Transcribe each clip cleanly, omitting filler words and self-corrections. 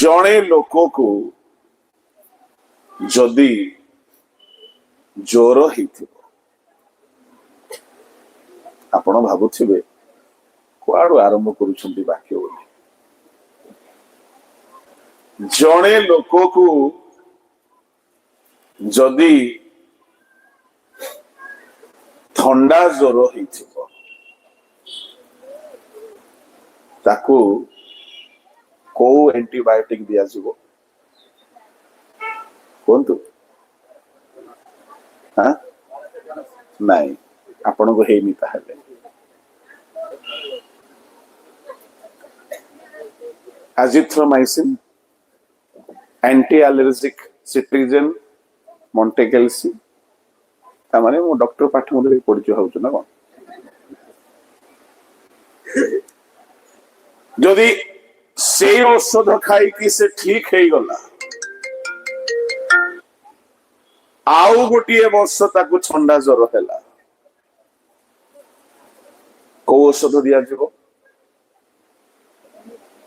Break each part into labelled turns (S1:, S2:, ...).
S1: जड़े लोक को जदि जोर आपण भावुवे कुआड़ू आरंभ करुछंती वाक्य बोली जड़े लोक को जदि थंडा जोर ताकू को एंटीबायोटिक दिया जीवो कहतु हाँ नहीं आपण को हेनी ताहले एजिथ्रोमाइसिन एंटी एलर्जिक सिट्रिजन मोंटेकेल्सी तामाने मो डॉक्टर पाठ मध्ये पढिछ होउछ ना कोन जदि से औषध खाई कि से ठीक है गला आउ गोटे वर्ष ताकू ठंडा ज्वर है को औषध दिया जीवो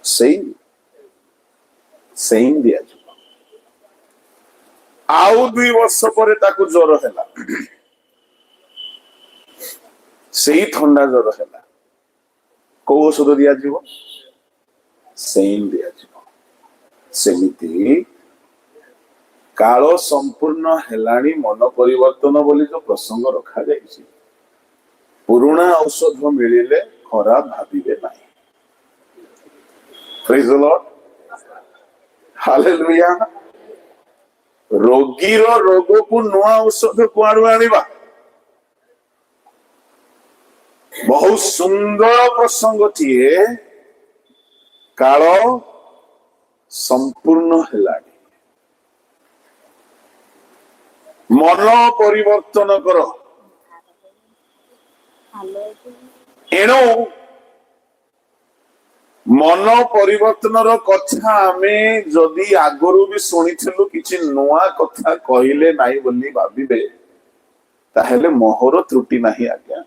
S1: सेम दिया जीवो आउ 2 वर्ष पर ताकू ज्वर है से ठंडा ज्वर है को औषध दिया जीवो सेम दिया जीवो सेमिति काल संपूर्ण हेलाणी मन परिवर्तन बोली जो प्रसंग रखा जाइए पुराना औषध मिलिले खराब भाविबे नहीं प्रेज द लॉर्ड हालेलुया रोगीर रोग को नुआ औषध कुआड़ू आनिबा बहुत सुंदर प्रसंग टीए काल संपूर्ण हेलाणी मन परिवर्तन कर एणु मन परिवर्तन कथा आमे जदि आगरू भी शुणिथिलु किछि नुआ कथा कहिले नाही बोली भाबिबे ताहेले मोहर त्रुटि नाही आज्ञा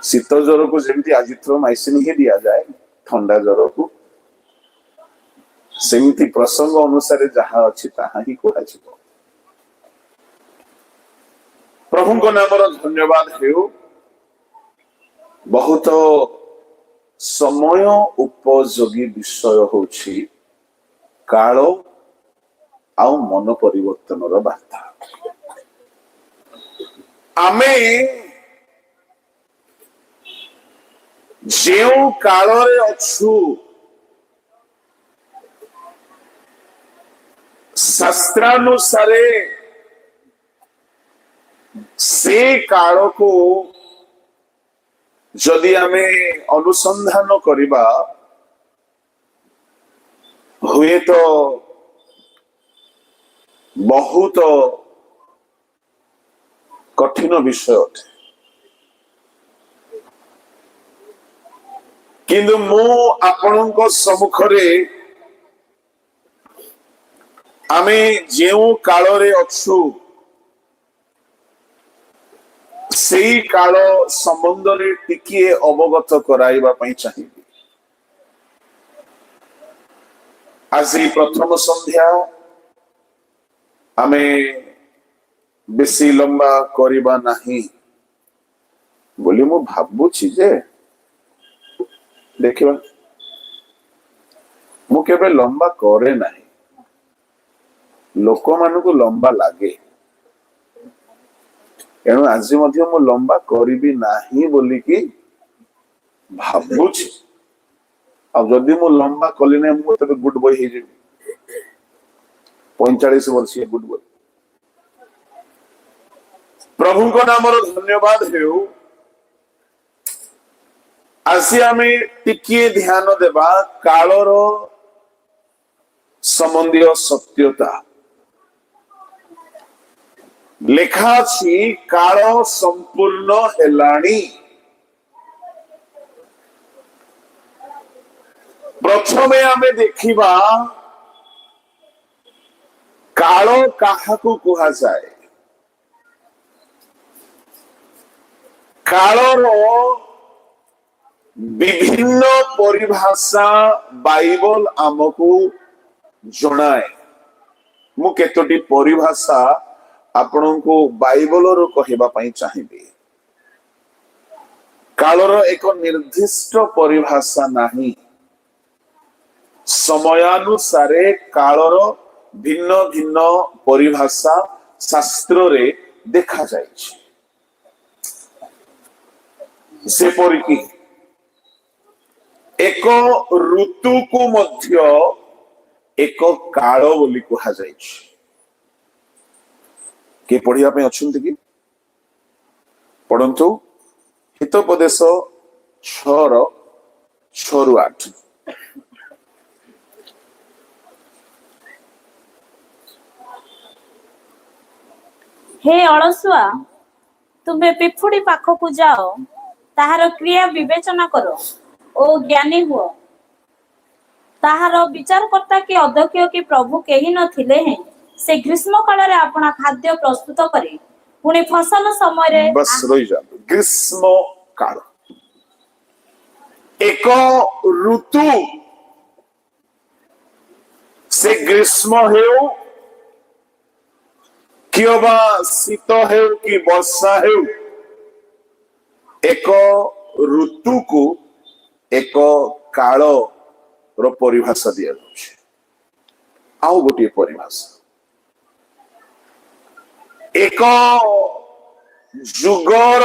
S1: शीत ज्वर को जेमती एजिथ्रोमाइसिन ही दिया जाए ठंडा ज्वर को सेमती प्रसंग अनुसार जहाँ अच्छी ताहा ही कहुच्छिव प्रभु को नाम धन्यवाद हेउ बहुत समय उपयोगी विषय होछि काल आउ मन परिवर्तन वार्ता आमे जेउ काल रे अछु शास्त्रानुसारे से काल को जदि आमे अनुसंधान करिबा हुए तो बहुत कठिन विषय अटे किंतु मु आपणको सम्मुखरे आमे जेउ काल रे अछु सेई काल संबंध रे टिकिए अवगत कराइबा पई चाहिबी आज प्रथम संध्या आमे बेसी लंबा करिबा नाही बोली मु भाबुछि जे देखिबा मु केबे लंबा करे नाही लोक मान को लंबा लगे एणु आज मध्य मु लंबा करी नाही बोली कि भाबुछि अब जदि मु लंबा कली नै मु तबे गुड बॉय हे जेबी 45 वर्षीय गुड बॉय प्रभु को नाम धन्यवाद हेउ आसी आमे टिकिए ध्यान देबा कालर संबंधी सत्यता लेखा छी काल संपूर्ण हेलाणी प्रथमे आमे देखिबा काल काहाकू कुहा जाए कालर विभिन्न परिभाषा बाइबल आमको जनाए। मु केतोटी परिभाषा आपण को बाइबल रो कहबा पई चाहिबे। कालर एक निर्दिष्ट परिभाषा नाही। समयानुसारे कालर भिन्न भिन्न परिभाषा शास्त्र रे देखा जाइछि। से परिकी एक ऋतु को मध्य एक काल बोली कहा जाइछि। के पढ़िया पे अछंती कि पढ़ंतु हितोपदेश 6:6-8।
S2: हे अलसुआ तुम्हे पिफुड़ी पाखकु जाओ ताहार क्रिया विवेचना करो ओ ज्ञानी हुओ। ताहार विचारकर्ता कि अध्यक्ष कि प्रभु केही न थिले हैं से ग्रीष्म काल रे अपना खाद्य प्रस्तुत करे पुणी फसल समय रे
S1: बस रही जा। ग्रीष्म काल एक ऋतु से ग्रीष्म हेउ किबा शीत हेउ कि वर्षा हेउ एक ऋतु को एक काल रो परिभाषा दिया जाउछि। आउ गोटे परिभाषा एक जुगर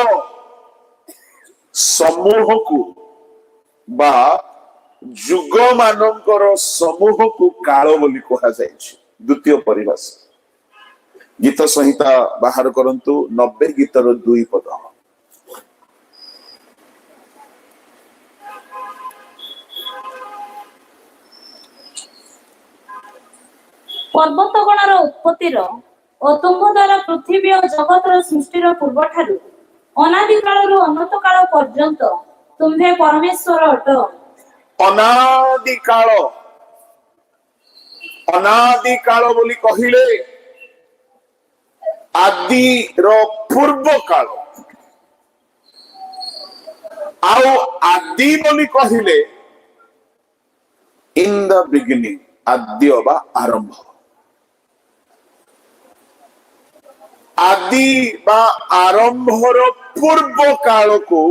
S1: समूह को बा जुग मानकर समूह को काल बोली कहा जाइछि। द्वितीय परिभाषा गीत संहिता बाहर करंतु 90 गीतर 2 पद।
S2: पर्वतगणर उत्पत्तिर और तुम्भ द्वारा पृथ्वी और जगतर सृष्टिर पूर्व ठारू अनादि कालरू अनंत काल पर्यंत तुम्हे परमेश्वर अट।
S1: अनादि काल बोली कहिले आदि रो पूर्व काल आउ आदि बोली कहिले इन द बिगिनिंग आद्य बा आरंभ। आदि बा आरंभर पूर्व काल को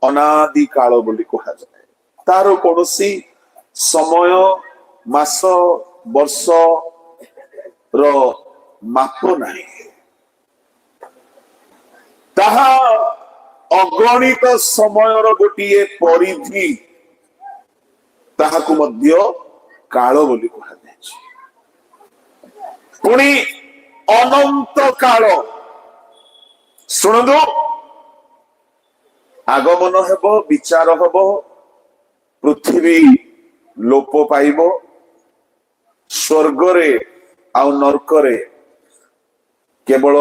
S1: अनादि काल बोली कहा जाए। तार कोनोसी समय मास वर्ष रो माप नहीं। ताहा अगणित समय रो गोटिए परिधि ताहाकु मध्य काल बोली कहा जाए। पुणी अनंत काल शुणु आगमन हेब विचार हेब पृथ्वी लोप पाइब स्वर्ग रे आउ नरक रे केवल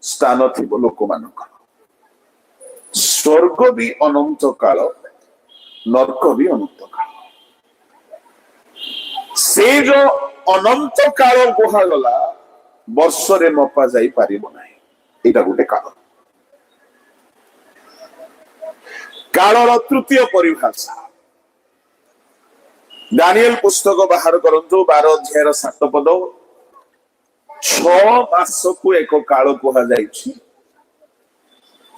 S1: स्थान थी लोक मान। स्वर्ग भी अनंत काल नरक भी अनंत काल। से जो अनंत काल कुहागला वर्ष रे मपा जाई पारिबो नाही। एटा गोटे काल। कालर तृतीय परिभाषा दानिएल पुस्तक बाहर करंतु 12 अध्याय 7 पद। 6 मास को एक काल कुहा जाइछि।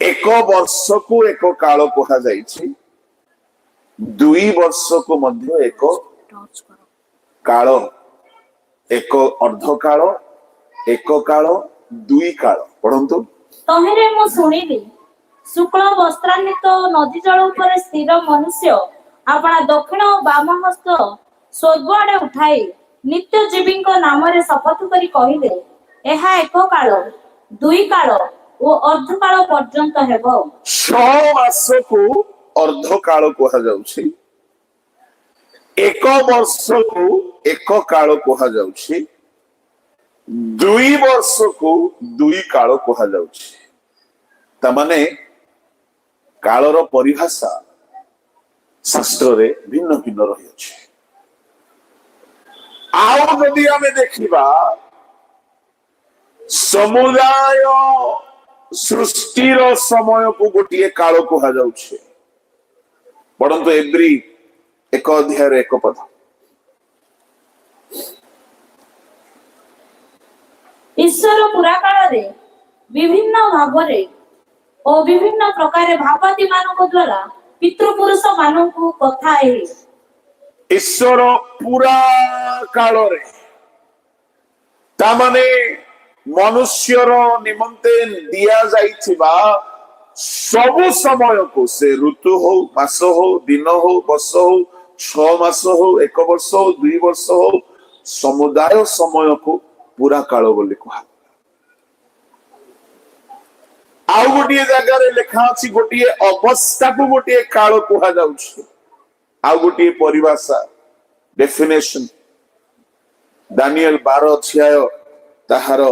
S1: एक वर्ष को एक काल कुहा जाइछि। 2 वर्ष को मध्य एक काल एक अर्ध काल एक काल 2 काल। पढ़ंतु
S2: तहेरे मु सुनिली शुक्ल वस्त्रान्वित नदी जल उपर स्थिर मनुष्य अपना दक्षिण और बाम हस्त स्वर्ग आड़े उठाई नित्य जीवी नाम रे शपथ करी कहिले एहा एक काल 2 काल और अर्ध काल पर्यंत हेबो।
S1: 6 मास को अर्ध काल कहा जाउछि। एक वर्ष को एक काल कहा जाउछि। 2 वर्ष को 2 काल कहा जाउछि। तमाने कालर परिभाषा शास्त्र रे भिन्न भिन्न रही अछि। आउ यदि आमे देखिबा समुदाय सृष्टिर समय को गोटिए काल कहा जाउछि। पढ़ंतु एब्री 1 अध्याय 1 पद।
S2: ईश्वर पुरा काल रे विभिन्न भावरे और विभिन्न प्रकार भावादी मानक द्वारा पितृपुरुष मानकु कथा है।
S1: ईश्वर पूरा काल रे तामाने मनुष्यर निमंते दिया जाइथिबा सबु समय को से ऋतु हो मास हो दिन हो वर्ष हो 6 मास हो 1 वर्ष हो 2 वर्ष हो समुदाय समय को पूरा काल बोली कहा। आउ गोटे जगह लिखा अच्छी गोटे अवस्था को गोटे काल कहा जाउछि। आउ गोटे परिभाषा डेफिनेशन दानिएल 12 अध्याय ताहार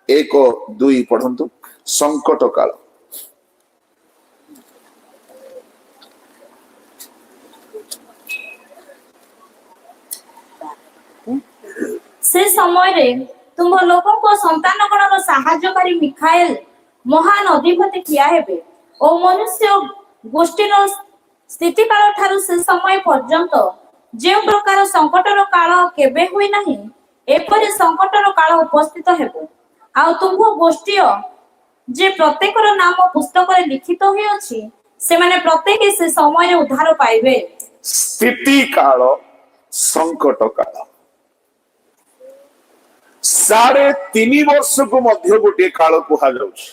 S1: 1-2 पढ़ंतु। संकट काल
S2: से समय रे तुम लोगों को संतान गणर साहाय्यकारी मिखाएल महान अधिपति ठिया हेबे और मनुष्य गोष्ठीर स्थिति काल ठारू से समय पर्यंत जे प्रकार संकटर काल केबे हुई नहीं एपरि संकटर काल उपस्थित हेबो। आ तुम गोष्ठी जे प्रत्येकर नाम पुस्तक रे लिखित होई अछि से माने प्रत्येक से समय रे उद्धार पाइबे।
S1: स्थिति काल संकट काल 3.5 वर्ष को मध्य गोटे काल कहा जाउछि।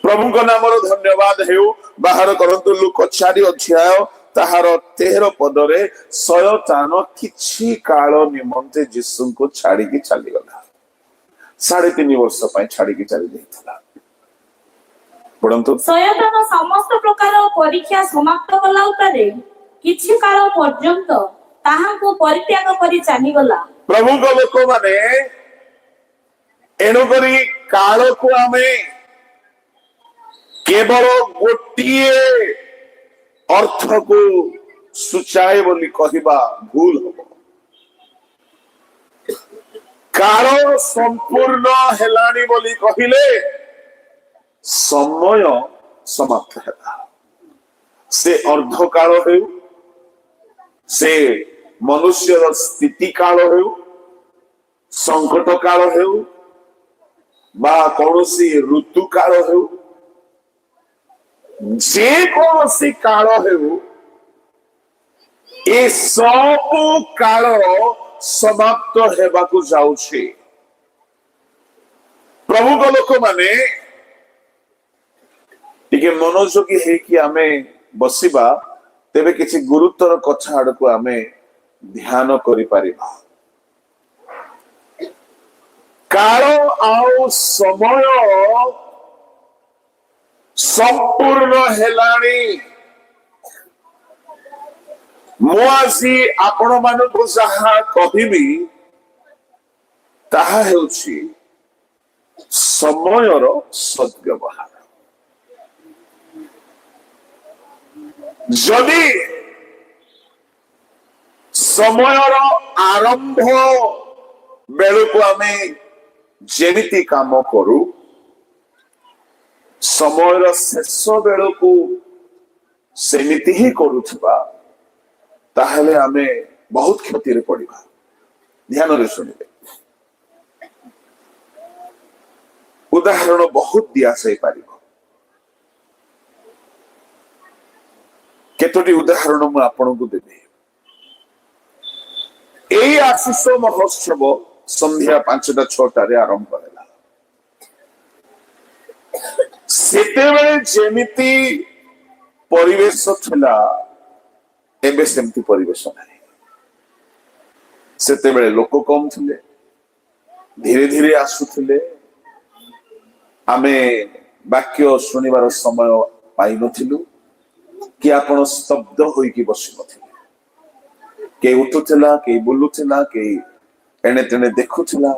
S1: प्रभु को नाम धन्यवाद हेउ। बाहर करंतु लूक 4 अध्याय ताहार 13 पदरे शयतान किछि काल निमंते यीशु को छाड़ी की चली गला। 3.5 वर्ष पय छाड़ी की चली जाइतला। परंतु
S2: शयतान समस्त प्रकार परीक्षा समाप्त कला उतारे किछि काल पर्यंत ताहाको परित्याग करी चली गला।
S1: प्रभु को लोक माने एनु करी काल को हमें केवल गोटिए अर्थ को सुचाए बोली कहबा भूल हो। काल संपूर्ण हेलानी बोली कहिले समय समाप्त है। से अर्ध काल हो से मनुष्य स्थिति काल हो संकट काल हो बा कौनसी ऋतु काल हो जे कौनसी काल हो ए सब काल समाप्त हेबाकु जाउछि। प्रभु को लोक माने टिके मनोयोगी है कि आमे बसिबा तेबे किछि गुरुतर कथा आडको आमे ध्यान करि परिबा। काल आउ समय संपूर्ण हेलाणी मु आसी आपण मानकु जहा कहिबी ताहा हेउछि समयर सद्व्यवहार। जदि समयर आरंभ बेलू आमे जेमिति काम करू समयर शेष बेलू सेमिति ही करुवा ताहले आमे बहुत क्षति पड़िबा। ध्यान रे सुनिबे उदाहरण बहुत दिया से पारिबो। केतोटी उदाहरण मु आपनकु देबे। एई आशीष महोत्सव संध्या 5टा-6टा रे आरंभ होला। सेतेबेले जेमिति परिवेश थिला एबे सेमति परिवेश नाही। सेतेबेले लोक कम थिले धीरे धीरे आसुथिले आमे वाक्य सुनिबार समय पाइ नथिलु कि आपण स्तब्ध होई कि बसि नथिले। के उठुथिला के बुलुथिला के एने तेने देखुथिला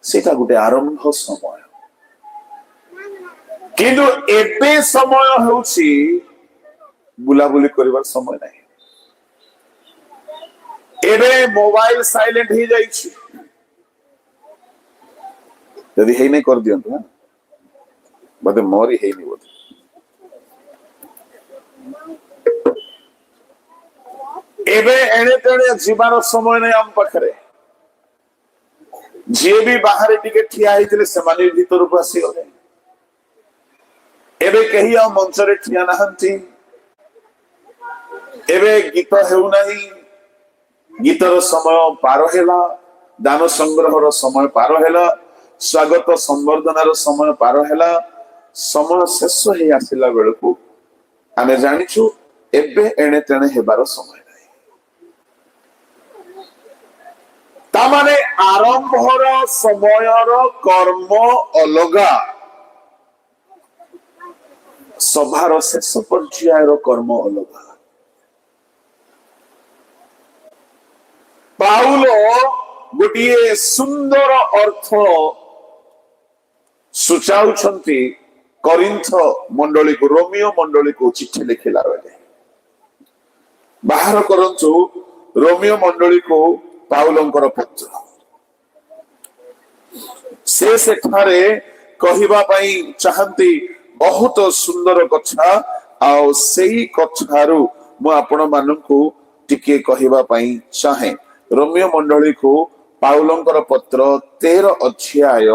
S1: सेटा गुटे आरंभ समय। किंतु एबे समय होउछि बुलाबुली करिवार समय नाही। एबे मोबाइल साइलेंट ही जाइछि। यदि हे नहीं कर दियंतु ना बदे मोरी हे नहीं बोलते एबे एणे तेणे जीवार समय नहीं आम पाखरे जी भी बाहर टिके ठिया होते से भीतर को आसीगले एबे कहीं आ मंच रे ठिया नहांती एबे गीत हेउना गीतर समय पार हेला दान संग्रह समय पार हेला स्वागत संवर्धनार समय पार हेला समय शेष हो आसला बेलू आमे जानिछु एबे एणे तेणे हेबार समय नहीं तामाने आरंभर समयर कर्म अलगा सभार शेष पर्यायर कर्म अलगा पाउलो गोटे सुंदर अर्थ सूचाउछंती करिंथ मंडली को रोमियो मंडली को चिट्ठी लिखिला बेले बाहर करंतु रोमियो मंडली को पाउलंकर पत्र से सेठारे कहिबा पई चाहंती बहुत सुंदर कथा आ सेही कथारू मु आपण माननकु टिके कहिबा पई चाहे रोमियो मंडली को पाउलंकर पत्र 13 अध्याय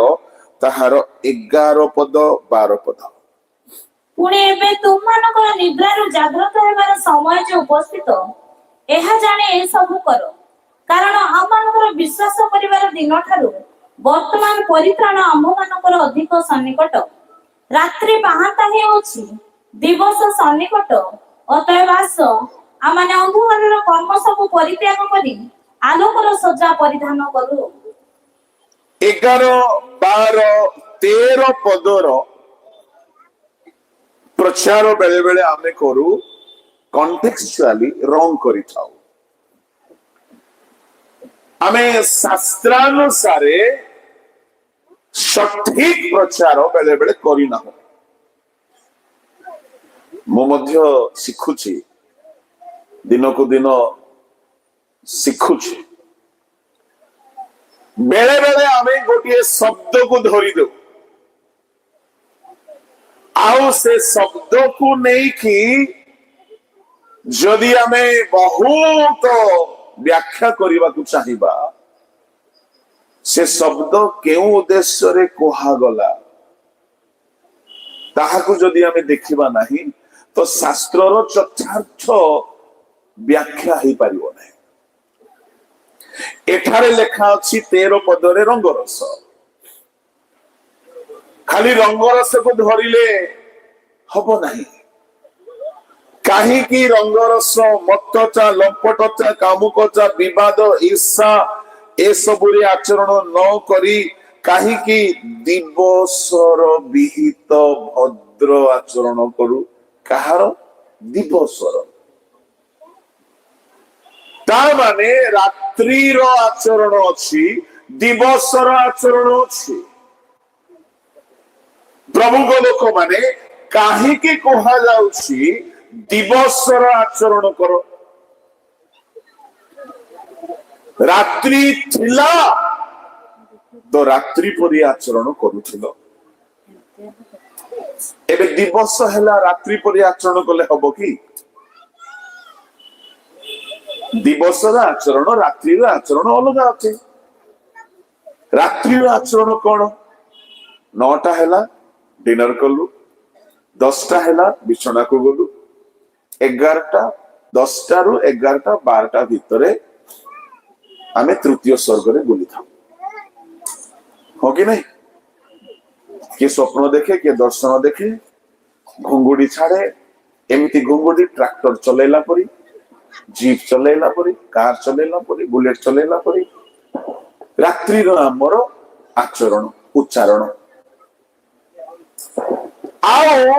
S1: ताहार 11 पद 12 पद
S2: पुणे एबे तुमମାନଙ୍କର ନିଦ୍ରାରୁ ଜାଗ୍ରତ ହେବାର ସମୟ ଯେ ଉପସ୍ଥିତ ଏହା ଜାଣି ଏ ସବୁ କର କାରଣ ଆମମାନଙ୍କର ବିଶ୍ୱାସ କରିବାର ଦିନଠାରୁ ବର୍ତ୍ତମାନ ପରିତ୍ରାଣ ଆମ୍ଭମାନଙ୍କର ଅଧିକ ସନ୍ନିକଟ ରାତ୍ରି ପାହାନ୍ତା ହେଉଛି ଦିବସ ସନ୍ନିକଟ ଅତଏବ ଆସ ଆମମାନେ ଅନ୍ଧକାରର କର୍ମ ସବୁ ପରିତ୍ୟାଗ କରି ଆଲୋକର ସଜ୍ଜା ପରିଧାନ କରୁ
S1: 11 12 13 पदर प्रचार बेले बेले आमे करू कॉन्टेक्चुअली रॉन्ग करि थाउ आमे शास्त्रानुसारे सठिक प्रचार बेले बेले करि ना मो मध्य शिखुची दिन को दिन शिखुची बेले बेले आमे गोटे शब्द को धरी दो आउ से शब्द को नहीं कि जदि आमे बहुत व्याख्या करने को चाहिबा से शब्द केउ उद्देश्य रे कोहा गला ताहाकु जदि आमे देखिबा नहीं तो शास्त्रर चतुर्थ व्याख्या ही पारिबो नहीं एठारे लेखा अछि 13 पदरे रंगरस खाली रंगरस को धरिले हबो नहीं कहीं की रंगरस मत्तचा लंपटचा कामुकचा विवाद ईर्षा ए सबुरे आचरण न करी कहीं की दिवसर विहित भद्र आचरण करू कहार दिवसर तार माने रात्रिर आचरण अछि दिवसर आचरण अछि प्रभु को लोक माने काहे की कहा जाउछि दिवसर आचरण करो रात्रि थिला तो रात्रि परि आचरण करूथिलो एबे दिवस हैला रात्रि परि आचरण कले हबो की दिवसर आचरण रात्रि आचरण अलग अछि रात्रि आचरण कोन 9टा हैला डिनर कलु 10टा हैला बिछना को गलु 11टा 10टा रु 11टा 12टा भितरे आमे तृतीय स्वर्ग रे बुली था हो कि नहीं के स्वप्न देखे के दर्शन देखे घुंगुडी छाड़े एमिति घुंगुडी ट्रैक्टर चलेला परी जीप चलेला परी कार चलेला परी बुलेट चलेला परी रात्रि रो हमर आचरण उच्चारण आओ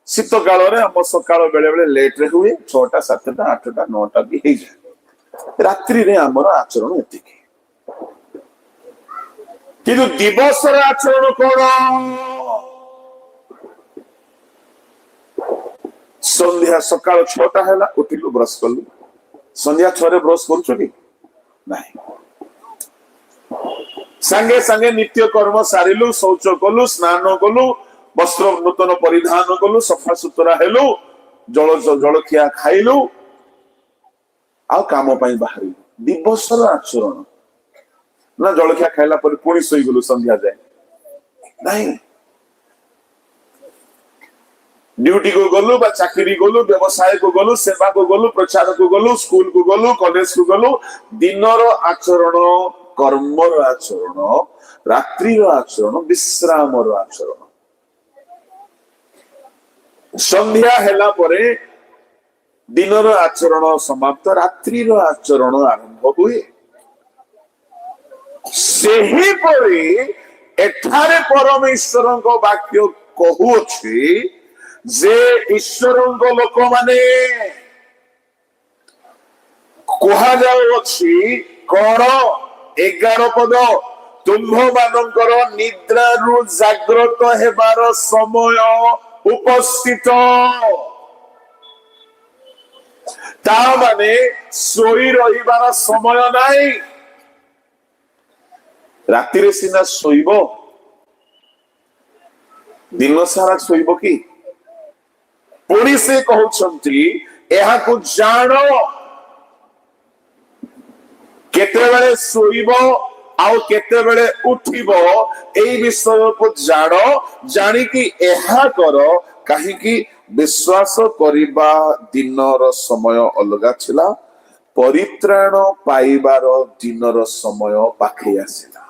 S1: शीत काल आम सकाल बेले बेले लेट रे हुए 6टा 7टा 8टा 9टा भी हो जाए रात्रि रे हमर आचरण एतिकी किंतु दिवस रे आचरण कोन संध्या सकाल 6टा हैला उठिलु ब्रश कलु संध्या 6 रे ब्रश करू छकी नहीं संगे संगे नित्य कर्म सारिलु शौच कलु स्नान कलु वस्त्र नूतन परिधान कलु सफा सुतरा हेलु जल जलखिया खाइलु ଆଉ କାମ ପାଇଁ ବାହାରିଲୁ। ଦିବସର ଆଚରଣ ନା ଜଳଖିଆ ଖାଇଲା ପରେ ପୁଣି ଶୋଇଗଲୁ ସନ୍ଧ୍ୟା ଯାଏ, ନାଇଁ। ड्यूटी को गलु बा चाकरी गलु, व्यवसाय को गलु, सेवा को गलु, प्रचार को गलु, स्कूल को गलु, कॉलेज को गलु, दिनर आचरण, कर्मर आचरण, रात्रिर आचरण, विश्रामर आचरण। संध्या हेला परे दिनर आचरण समाप्त, रात्रिर आचरण आरंभ हुए। सेही परे एठारे परमेश्वरଙ୍କ वाक्य कहुछि जे ईश्वरଙ୍କ लोक माने कुहा जाउछि कौन 11 पद, तुम्भ मानकर निद्रारु जाग्रत हेबार समय उपस्थित। ता माने सोई रहिबार समय नाही। राति रे सिना सोइब, दिन सारा सोइब कि? पुणी से कहउछंती एहाकु जान, केतेबेले सोइब आउ केतेबेले उठिब, एई विषय को जान, जानी कि एहा कर, काहे कि विश्वास करिबा दिनर समय अलगा छिला, परित्राण पाइबार दिनर समय पाखे आसिला।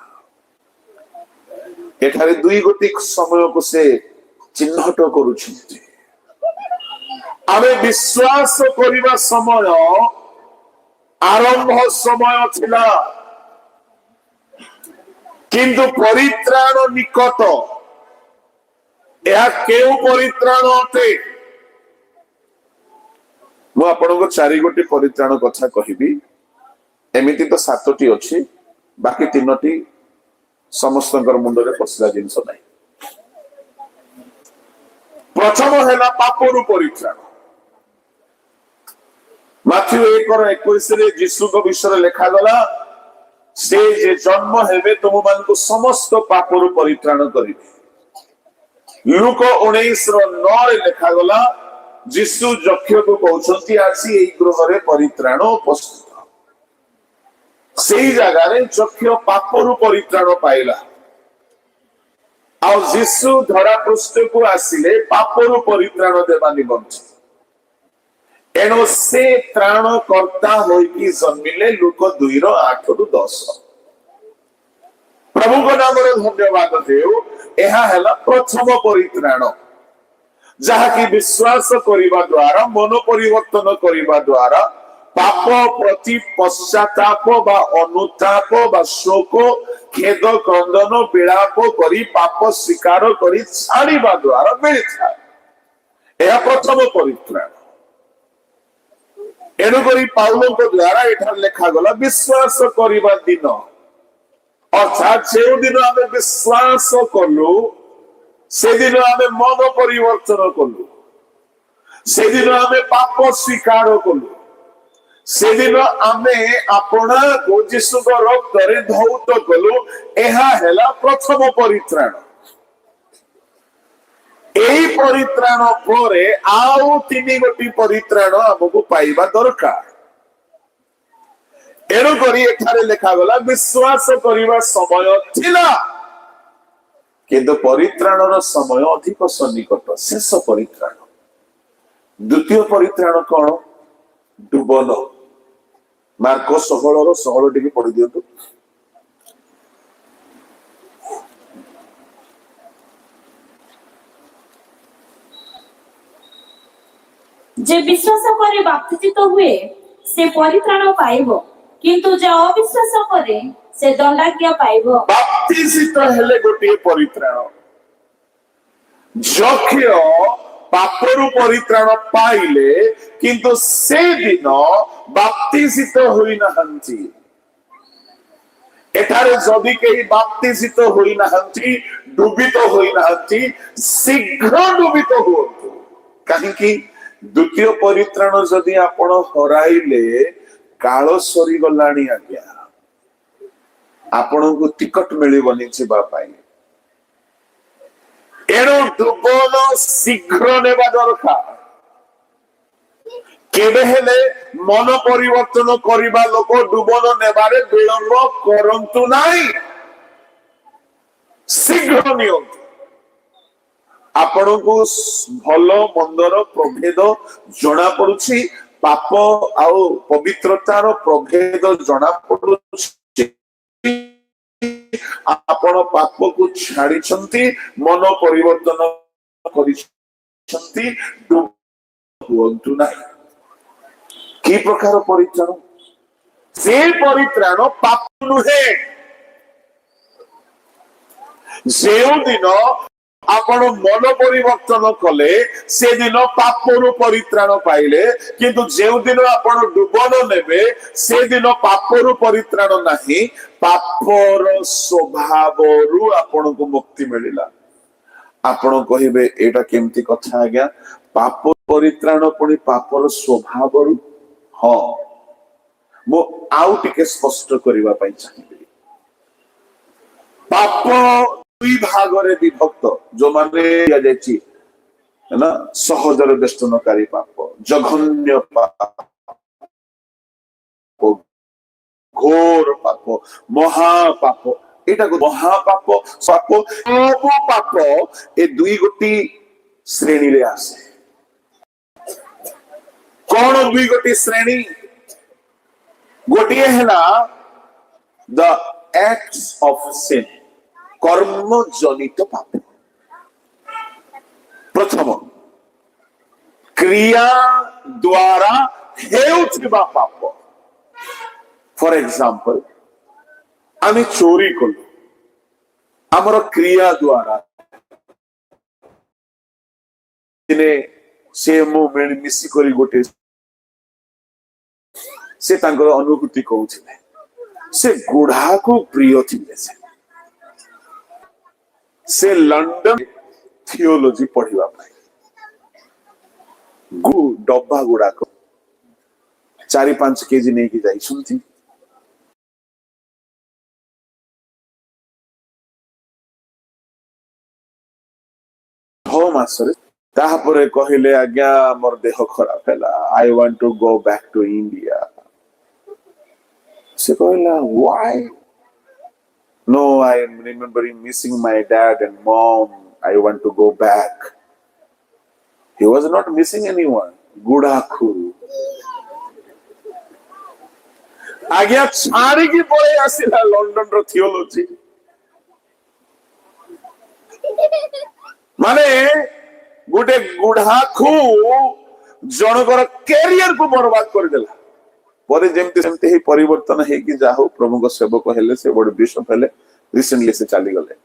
S1: एठारे दुई गोटी समय को से चिन्हट करुछंती। आमे विश्वास करिबा समय आरंभ समय थिला, किंतु परित्राण निकट। यह केउ परित्राण अटे? मु आपनको 4 गोटी परित्राण कथा कहिबी। एमिति तो 7टी अछि, बाकी 3टी समस्तंकर मुंडरे पसला जिंस नाही। प्रथम हेला पापरु परित्राण। माथ्यू 1:21 रे यीशु को विषय लिखा गला, से जे जन्म हेबे तुम मानकु समस्त पापरु परित्राण करिबे। लूक 19:9 रे लिखा गला, यीशु यक्ष को कहउछंती आसी एई गृह रे परित्राण उपस्थित। सेई जगह रे यक्ष पापरु परित्राण पाइला। आ यीशु धरा पृष्ठ को आसिले पापरु परित्राण देवा निमंत्रण। एनो से त्राण कर्ता होइकी जन्मिले लूक 2:8-10। प्रभु को नाम रे धन्यवाद देव। एहा हेला प्रथम परित्राण, जहा कि विश्वास करिबा द्वारा, मन परिवर्तन करिबा द्वारा, पाप प्रति पश्चाताप बा अनुताप बा शोक खेद क्रंदन विलाप करी पाप स्वीकार करी छाड़िबा द्वारा मिलिथा। यह प्रथम परित्राण। एनुकरी पाउलो को द्वारा एठार लेखा गला विश्वास करिबा दिन, अर्थात जे दिन आमे विश्वास कलु, से दिन आमे मन परिवर्तन कलु, से दिन आमे पाप स्वीकार कलु, से दिन आमे अपना को यीशु को रक्त रे धौत कलु। एहा हेला प्रथम परित्राण। एई परित्राण परे आउ 3 गोटी परित्राण हमकु पाइबा दरकार। एनु करी एठारे लेखा गला विश्वास करिबा समय थिला, किंतु परित्राणर समय अधिक सन्निकट, शेष परित्राण। द्वितीय परित्राण कौन? डुबन। मार्क 16:16 टिके पढ़ि दियंतु।
S2: जे विश्वास करे बाप्तिजित हुए से परित्राण पाइबो, किंतु जे अविश्वास करे से दंडाज्ञा पाइबो।
S1: बाप्तिजित हेले गोटे परित्राण। जक्ष्य पापरु परित्राण पाइले, किंतु से दिन बाप्तिजित होई नाहंती। एठारे जदि केही बाप्तिजित होई नाहंती, डुबित होई नाहंती, शीघ्र डुबित हुअन्तु। काहेकि द्वितीय परित्राण जदि आपण हराइले काल सरी गलाणी आज्ञा, आपनको टिकट मिलिबनी जिबा पाई। एणु डुबन शीघ्र नेबा दरकार। केबे हेले मन परिवर्तन करिबा लोक डुबन नेबारे विलंब करंतु नाही, शीघ्र नियंतु। आपण को भल मंदर प्रभेद जना पड़ुछि, पाप आउ पवित्रतार प्रभेद जना पड़ुछि। आपण पाप को छाड़ी छंती, मन परिवर्तन करि छंती, हुअंतु नाही। की प्रकार परित्राण? से परित्राण पाप नुहे। जेउ दिन आपण मन परिवर्तन कले से दिन पापरु परित्राण पाइले, किंतु जेउ दिन आपण डुबन नेबे से दिन पापरु परित्राण नाही, पापर स्वभावरु आपण को मुक्ति मिलिला। आपण कहिबे एटा केमती कथा आज्ञा? पाप परित्राण पुणी पापर स्वभावरु? हाँ, मो आउ टिके स्पष्ट करिवा पई चाहिबे। पाप दुई भागरे विभक्त, जो माने दिया जायछि है ना, सहजर वेष्टनकारी पाप, जघन्य पाप, घोर पाप, महापाप। एटा को महापाप पाप सब पाप ए दुई गोटी श्रेणी रे आसे। कौन दुई गोटी श्रेणी? गोटिए हैला द एक्ट्स ऑफ सिन, कर्म जनित पाप। प्रथम क्रिया द्वारा हेउथिबा पाप। फॉर एग्जांपल, आमे चोरी कलु, हमर क्रिया द्वारा दिने से मो मिसी करी गोटे से तांकर अनुभूति कहउथिले, से गुढ़ा को प्रिय थिले। से लंडन थियोलॉजी पढ़िबा पाई डब्बा गुड़ा को 4-5 केजी नहीं की जाई सुनती। 6 मासरे ताहापरे कहिले आज्ञा मोर देह खराब हैला, I want to go back to India. से कहला why? No, I am remembering missing my dad and mom, I want to go back. He was not missing anyone. गुड़ाखू आज्ञा छाड़ी की पळे आसिला लंडन रो थियोलॉजी। माने गोटे गुड़ाखू जनकर कैरियर को बर्बाद कर देला। परे जेमती सेमती ही परिवर्तन है कि जाहो प्रभु को सेवक हेले, से बड़ बिशप हेले, रिसेंटली से चली गले।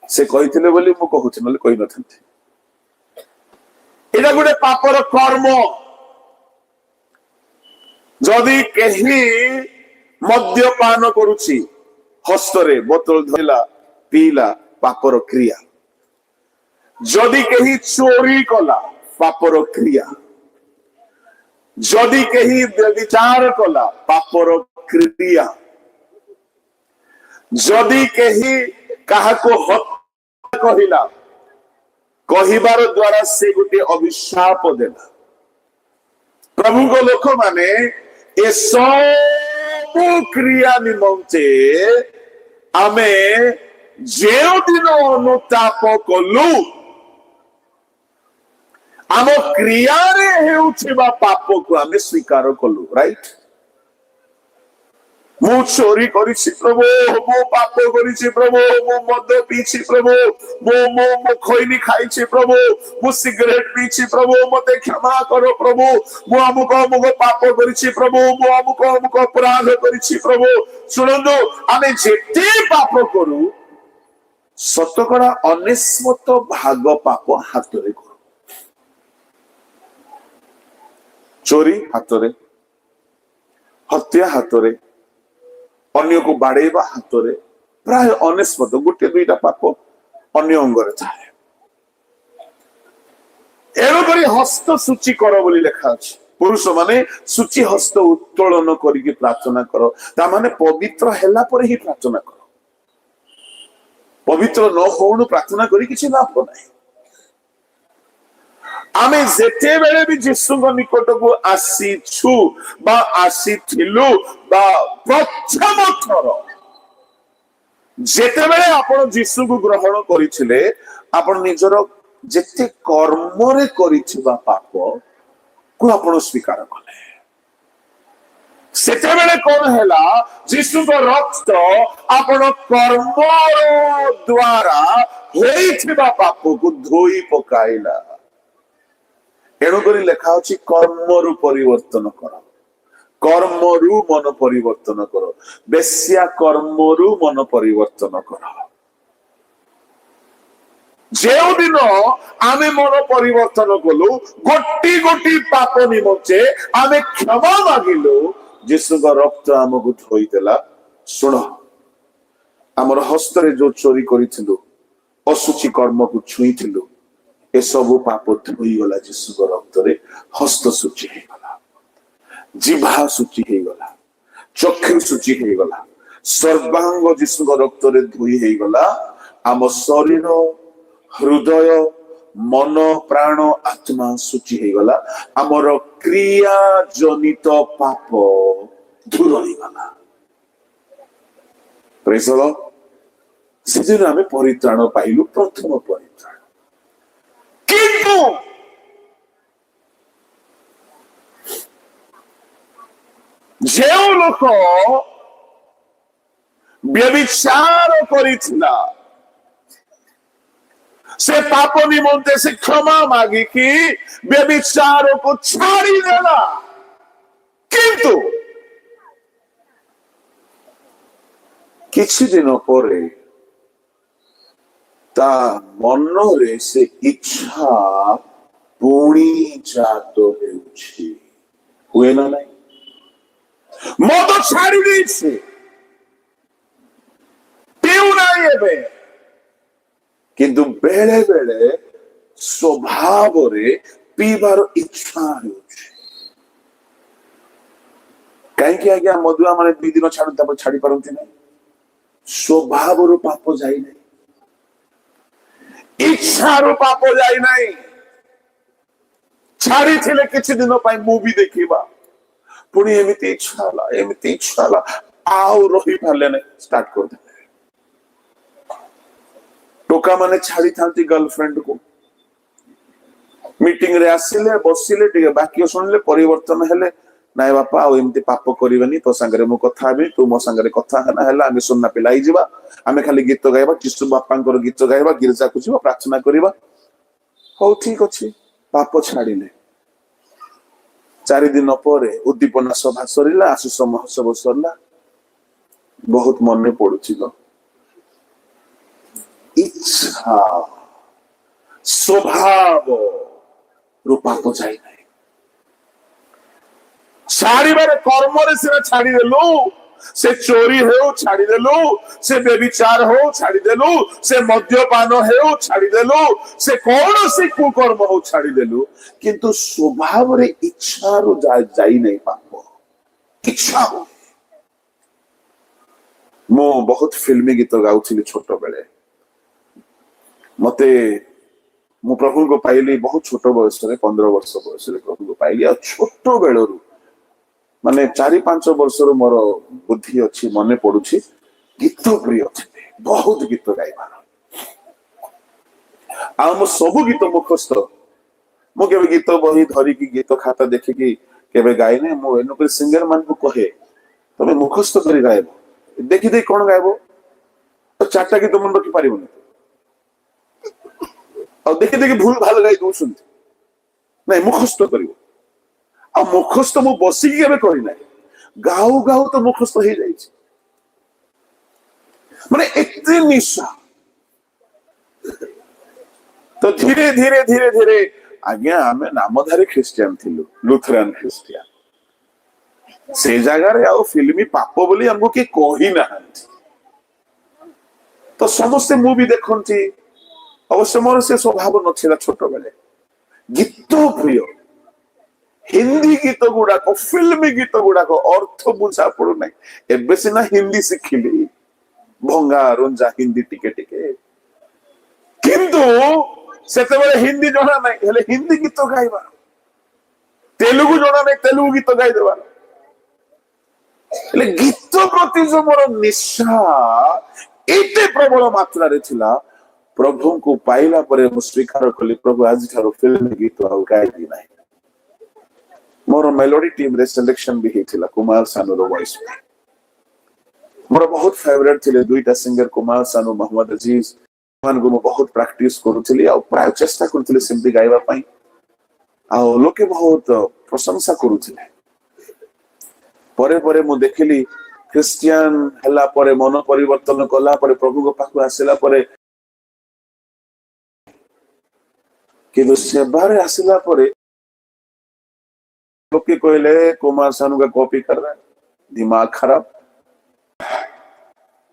S1: से कहिथिले बोली मु कहूछि, नले कहि नथंती। एटा गोटे पापर कर्म। जदि केही मद्यपान करूछि, हस्तरे बोतल धरिला पीला, पापर क्रिया। जदि केही चोरी कला, पापर क्रिया। जदि केही व्यभिचार कला, पापर क्रिया। जदि केही काहाको हत्या कहिला, कहिबार द्वारा से गोटे अभिशाप देला। प्रभु को लोक माने ए सब क्रिया निमंते आमे जेउ दिन अनुताप कलु, आम क्रिया रे हेउथिबा पाप को आमे स्वीकार कलु। राइट? मु चोरी करिछि प्रभु, मु पाप करिछि प्रभु, मु मद पीछि प्रभु, मु खैनी खाइछि प्रभु, मु सिगरेट पीछि प्रभु, मते क्षमा करो प्रभु, मु अमुक पाप करिछि प्रभु, मु अमुक अपराध करिछि प्रभु। सुनंदो, आमे जेते पाप करू शतकड़ा 99 भाग पाप हाथ रे करू। चोरी हाथ रे, हत्या हाथ रे, अन्य को बाड़ेबा हाथ रे, प्राय 99 गोटे 2टा पाप अन्य अंगरे थाए। एणुकरी हस्त सूची कर बोली लेखा अछि। पुरुष माने सूची हस्त उत्तोलन करिके प्रार्थना करो। ता माने पवित्र हैला पर ही प्रार्थना करो। पवित्र न होउनु प्रार्थना करी किछि लाभ नाही। आमे जेतेबेले भी जीशुଙ୍କ निकटକୁ ଆସିଛୁ ବା ଆସିଥିଲୁ ବା ପ୍ରଥମ ଥର ଯେତେବେଳେ ଆପଣ ଯୀଶୁଙ୍କୁ ଗ୍ରହଣ କରିଥିଲେ ଆପଣ ନିଜର ଯେତେ କର୍ମରେ କରିଥିବା ପାପକୁ ଆପଣ ସ୍ୱୀକାର କଲେ। ସେତେବେଳେ କଣ ହେଲା ଯୀଶୁଙ୍କ ରକ୍ତ ଆପଣ କର୍ମ ଦ୍ୱାରା ହୋଇଥିବା ପାପକୁ ଧୋଇ ପକାଇଲା। ଏଣୁକରି ଲେଖା ଅଛି କର୍ମରୁ ପରିବର୍ତ୍ତନ କର, କର୍ମରୁ ମନ ପରିବର୍ତ୍ତନ କର, ବେଶ୍ୟା କର୍ମରୁ ମନ ପରିବର୍ତ୍ତନ କର। ଯେଉଁଦିନ ଆମେ ମନ ପରିବର୍ତ୍ତନ କଲୁ ଗୋଟି ଗୋଟି ପାପ ନିମନ୍ତେ ଆମେ କ୍ଷମା ମାଗିଲୁ ଯୀଶୁଙ୍କ ରକ୍ତ ଆମକୁ ଧୋଇଦେଲା। ଶୁଣ, ଆମର ହସ୍ତରେ ଯୋଉ ଚୋରି କରିଥିଲୁ, ଅଶୁଚି କର୍ମକୁ ଛୁଇଁଥିଲୁ, ଏସବୁ ପାପ ଧୋଇଗଲା ଯୀଶୁଙ୍କ ରକ୍ତରେ। ହସ୍ତ ଶୁଚି ହେଇଗଲା, ଜିଭା ଶୁଚି ହେଇଗଲା, ଚକ୍ଷୁ ଶୁଚି ହେଇଗଲା, ସର୍ବାଙ୍ଗ ଯୀଶୁଙ୍କ ରକ୍ତରେ ଧୋଇ ହେଇଗଲା। ଆମ ଶରୀର, ହୃଦୟ, ମନ, ପ୍ରାଣ, ଆତ୍ମା ଶୁଚି ହେଇଗଲା। ଆମର କ୍ରିୟା ଜନିତ ପାପ ଦୂର ହେଇଗଲା। ପ୍ରେଜ ଦ ଲର୍ଡ। ସେଦିନ ଆମେ ପରିତ୍ରାଣ ପାଇଲୁ, ପ୍ରଥମ ପରିତ୍ରାଣ। କିନ୍ତୁ ଯେଉଁ ଲୋକ ବ୍ୟଭିଚାର କରିଥିଲା से पाप निमंते से क्षमा मागी कि व्यभिचार को छाड़ी देला। किंतु किछि दिन परे ता मनरे से इच्छा पुणी जात हेउछि। हुए ना नहीं? मद छाड़ी देछि, पिउ नाही एबे, किंतु बेले बेले स्वभाव रे पीबार इच्छा हेउछि। कहीं आज्ञा मधुआ माने 2 दिन छाड़ू छाड़ी पारती नहीं, स्वभाव रू पाप जाई नहीं, इच्छा रू पाप जाई नहीं। छाड़ी थिले किछि दिन पाई मूवी देखिबा, पुणी एमिति इच्छा हला आउ रही पारले नहीं, स्टार्ट कर दे। टोका माने छाड़ी थांती गर्लफ्रेंड को, मीटिंग रे आसिले बसिले टिके बाकी सुनले परिवर्तन हेले, नाय बापा आ एमती पाप करिवनी, तो संगरे मो कथा हेबी, तू मो संगरे कथा हेला आमे सुनना पिलाई जिबा, आमे खाली गीत गाइबा, किशु बापांकर गीत गाइबा, गिरजा को जिबा, प्रार्थना करिबा। हो ठीक अछि, पाप छाड़िले। 4 दिन परे उद्दीपना सभा सरिला, आशीष महोत्सव सरला। बहुत मन पड़ुछि गो, इच्छा स्वभाव रू पाप जाई नहीं। छाड़ीबारे कर्म रे सिना छाड़ी देलु, से चोरी हेउ छाड़ी देलु, से व्यभिचार हो छाड़ी देलु, से मद्यपान हेउ छाड़ी देलु, से कौन से कुकर्म हो छाड़ी देलु, किंतु स्वभाव रे इच्छा रू जाई नहीं पाप। इच्छा हो। मो बहुत फिल्मी गीत गाउथिली छोट बेले, मते मु प्रभु को पाइली बहुत छोट बयस रे, 15 वर्ष बयस रे प्रभु को पाइली। आ छोट बेलरू माने 4-5 वर्ष मोर बुद्धि अच्छी, मने पड़ुछि, गीत प्रिय थे, बहुत गीत गाइबार। आ मो सब गीत मुखस्त, मु केबे गीत बही धरी की गीत खाता देखि की केबे गाइ नै। मु एनु कर सिंगर मान को कहे तमे मुखस्त करी गाइबो, देखि दे कोन गाइबो, तो 4टा गीत मन रखि पारिबो। और देखि देखि भूल भाल गाई दउछन नहीं, मुखस्त करिवो। आ मुखस्त मु बसी के केबे करि नै, गाउ गाउ तो मुखस्त हे जाई छै। माने एते निशा। तो धीरे धीरे धीरे धीरे आज्ञा आमे नामधारी ख्रिस्टियन थिलु, लुथरान ख्रिस्टियन। से जगह रे आउ फिल्मी पाप बोली हमको के कहि नाहंती, तो समस्त मूवी देखंती। अवश्य मोर से स्वभाव नथिला छोट बेले, गीत प्रिय, हिंदी गीत गुड़ाक, फिल्मी गीत गुड़ाक अर्थ बुझा पड़ू ना। एबे सिना हिंदी शिखिली, भंगा रुंजा हिंदी टिके टिके, किंतु ସେତେବେଳେ ହିନ୍ଦୀ ଜଣା ନାହିଁ, ହେଲେ ହିନ୍ଦୀ ଗୀତ ଗାଇବା, ତେଲୁଗୁ ଜଣା ନାହିଁ, ତେଲୁଗୁ ଗୀତ ଗାଇଦେବା। ହେଲେ ଗୀତ ପ୍ରତି ଯୋଉ ମୋର ନିଶା ଏତେ ପ୍ରବଳ ମାତ୍ରାରେ ଥିଲା, ପ୍ରଭୁଙ୍କୁ ପାଇଲା ପରେ ମୁଁ ସ୍ୱୀକାର କଲି, ପ୍ରଭୁ ଆଜିଠାରୁ ଫିଲ୍ମ ଗୀତ ଆଉ ଗାଇବି ନାହିଁ। ମୋର ମେଲୋଡି टीम रे सिलेक्शन भी ହେଇଥିଲା କୁମାର ସାନୁର ଭଏସ। ମୋର ବହୁତ ଫେଭରେଟ ଥିଲେ ଦୁଇଟା ସିଙ୍ଗର, କୁମାର ସାନୁ, ମହମ୍ମଦ ଅजीज। ମାନଙ୍କୁ ମୁଁ ବହୁତ ପ୍ରାକ୍ଟିସ କରୁଥିଲି ଆଉ ପ୍ରାୟ ଚେଷ୍ଟା କରୁଥିଲି ସେମିତି ଗାଇବା ପାଇଁ, ଆଉ ଲୋକେ ବହୁତ ପ୍ରଶଂସା କରୁଥିଲେ। ପରେ ପରେ ମୁଁ ଦେଖିଲି ଖ୍ରୀଷ୍ଟିଆନ ହେଲା ପରେ, ମନ ପରିବର୍ତ୍ତନ କଲା ପରେ, ପ୍ରଭୁଙ୍କ ପାଖକୁ ଆସିଲା ପରେ, କିନ୍ତୁ ସେବାରେ ଆସିଲା ପରେ लोग कहले कुमार सानू का कॉपी कर रहा है, दिमाग खराब।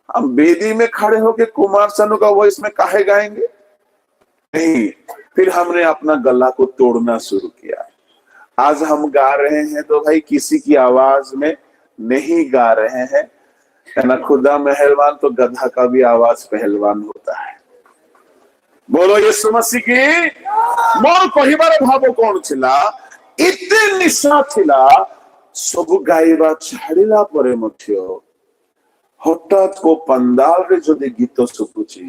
S1: हम वेदी में खड़े होके कुमार सानू का वॉइस में काहे गाएंगे? नहीं। फिर हमने अपना गला को तोड़ना शुरू किया। आज हम गा रहे हैं तो भाई किसी की आवाज में नहीं गा रहे हैं, ना खुदा मेहरबान तो गधा का भी आवाज पहलवान होता है। बोलो यीशु मसीह की। मोर कहिबार भाव कौन छिला, एते निशा थिला, सब गाइबा छाड़िला परे मध्य हठात को पंडाल रे जदि गीत सुबुची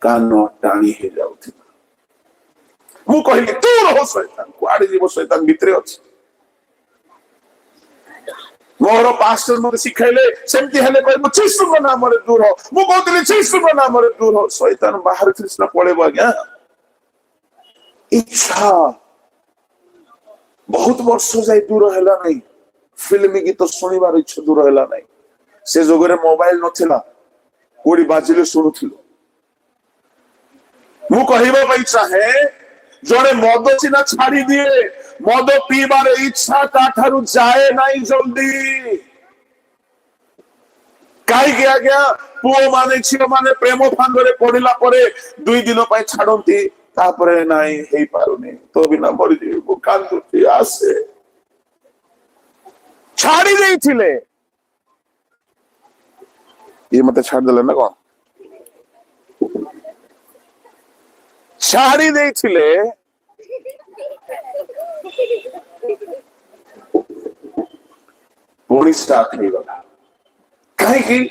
S1: कान टाणी हे जाउथिला। मु कहिली दूर हो शैतान, कुआडे जीव शैतान भितरे अछि। मोर पास्टर मते सिखाइले सेमति हेले कहबो यीशु को नाम रे दूर हो। मु कहतली यीशु को नाम रे दूर हो, शैतान बाहर कृष्ण पळेबो आज्ञा। इच्छा बहुत वर्ष जाए दूर है नहीं, फिल्म गीत शुणवार इच्छा दूर है नहीं। से जगह मोबाइल नथिला, कोड़ी बाजिले शुणुथिलु। मु कहबा चाहे जड़े मद सीना छाड़ी दिए, मद पीबार इच्छा ताठारु जाए नहीं जल्दी। कहीं आज्ञा पुओ माने झियो माने प्रेम फांगरे पड़िला परे 2 दिन पाई छाड़ती, तापरे नहीं हे पारुनी, तो बिना मरी जीवो कांदुती आसे छाड़ी देइथिले। ये मते छाड़ देले ना कौन? छाड़ी देइथिले। पुणी स्टार्ट हो गला। कहीं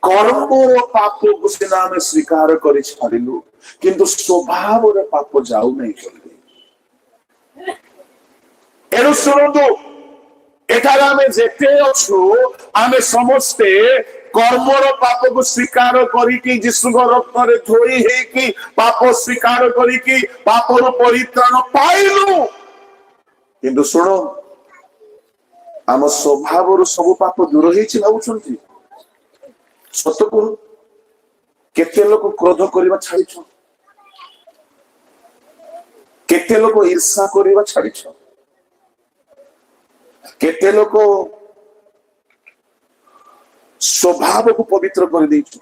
S1: कर्मर पाप को सिना आमे स्वीकार करि छाड़िलु, किंतु स्वभाव रे पाप जाऊ नहीं जल्दी। एनु सुनंतु, एठार आमे जेते अछु, आमे समस्ते कर्मर पाप को स्वीकार करिकी यीशु रक्त रे धोई हेकी पाप स्वीकार करिकी पापर परित्राण पाइलु। किंतु सुनो, आम स्वभाव सब पाप दूर होइछि भाबुछंती? सत को केते लोक क्रोध करबा छाड़िछ, केते लोक ईर्षा करबा छाड़िछ, केते लोक स्वभाव को पवित्र कर देइछ।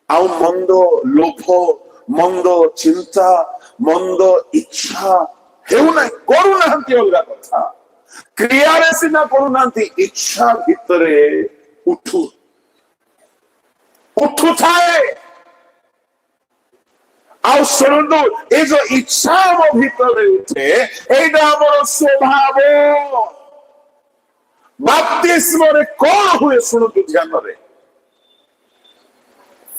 S1: आउ मंद लोभ, मंद चिंता, मंद इच्छा हेउ ना करू नांती। अलगा कथा क्रिया रे सिना करू नांती, इच्छा भितरे उठू उठू थाए। आउ सुनंदु, ए जो इच्छा मो भितरे उठे, एटा हमर स्वभाव। बाप्तिस्म रे कौन हुए सुनतु ध्यान रे।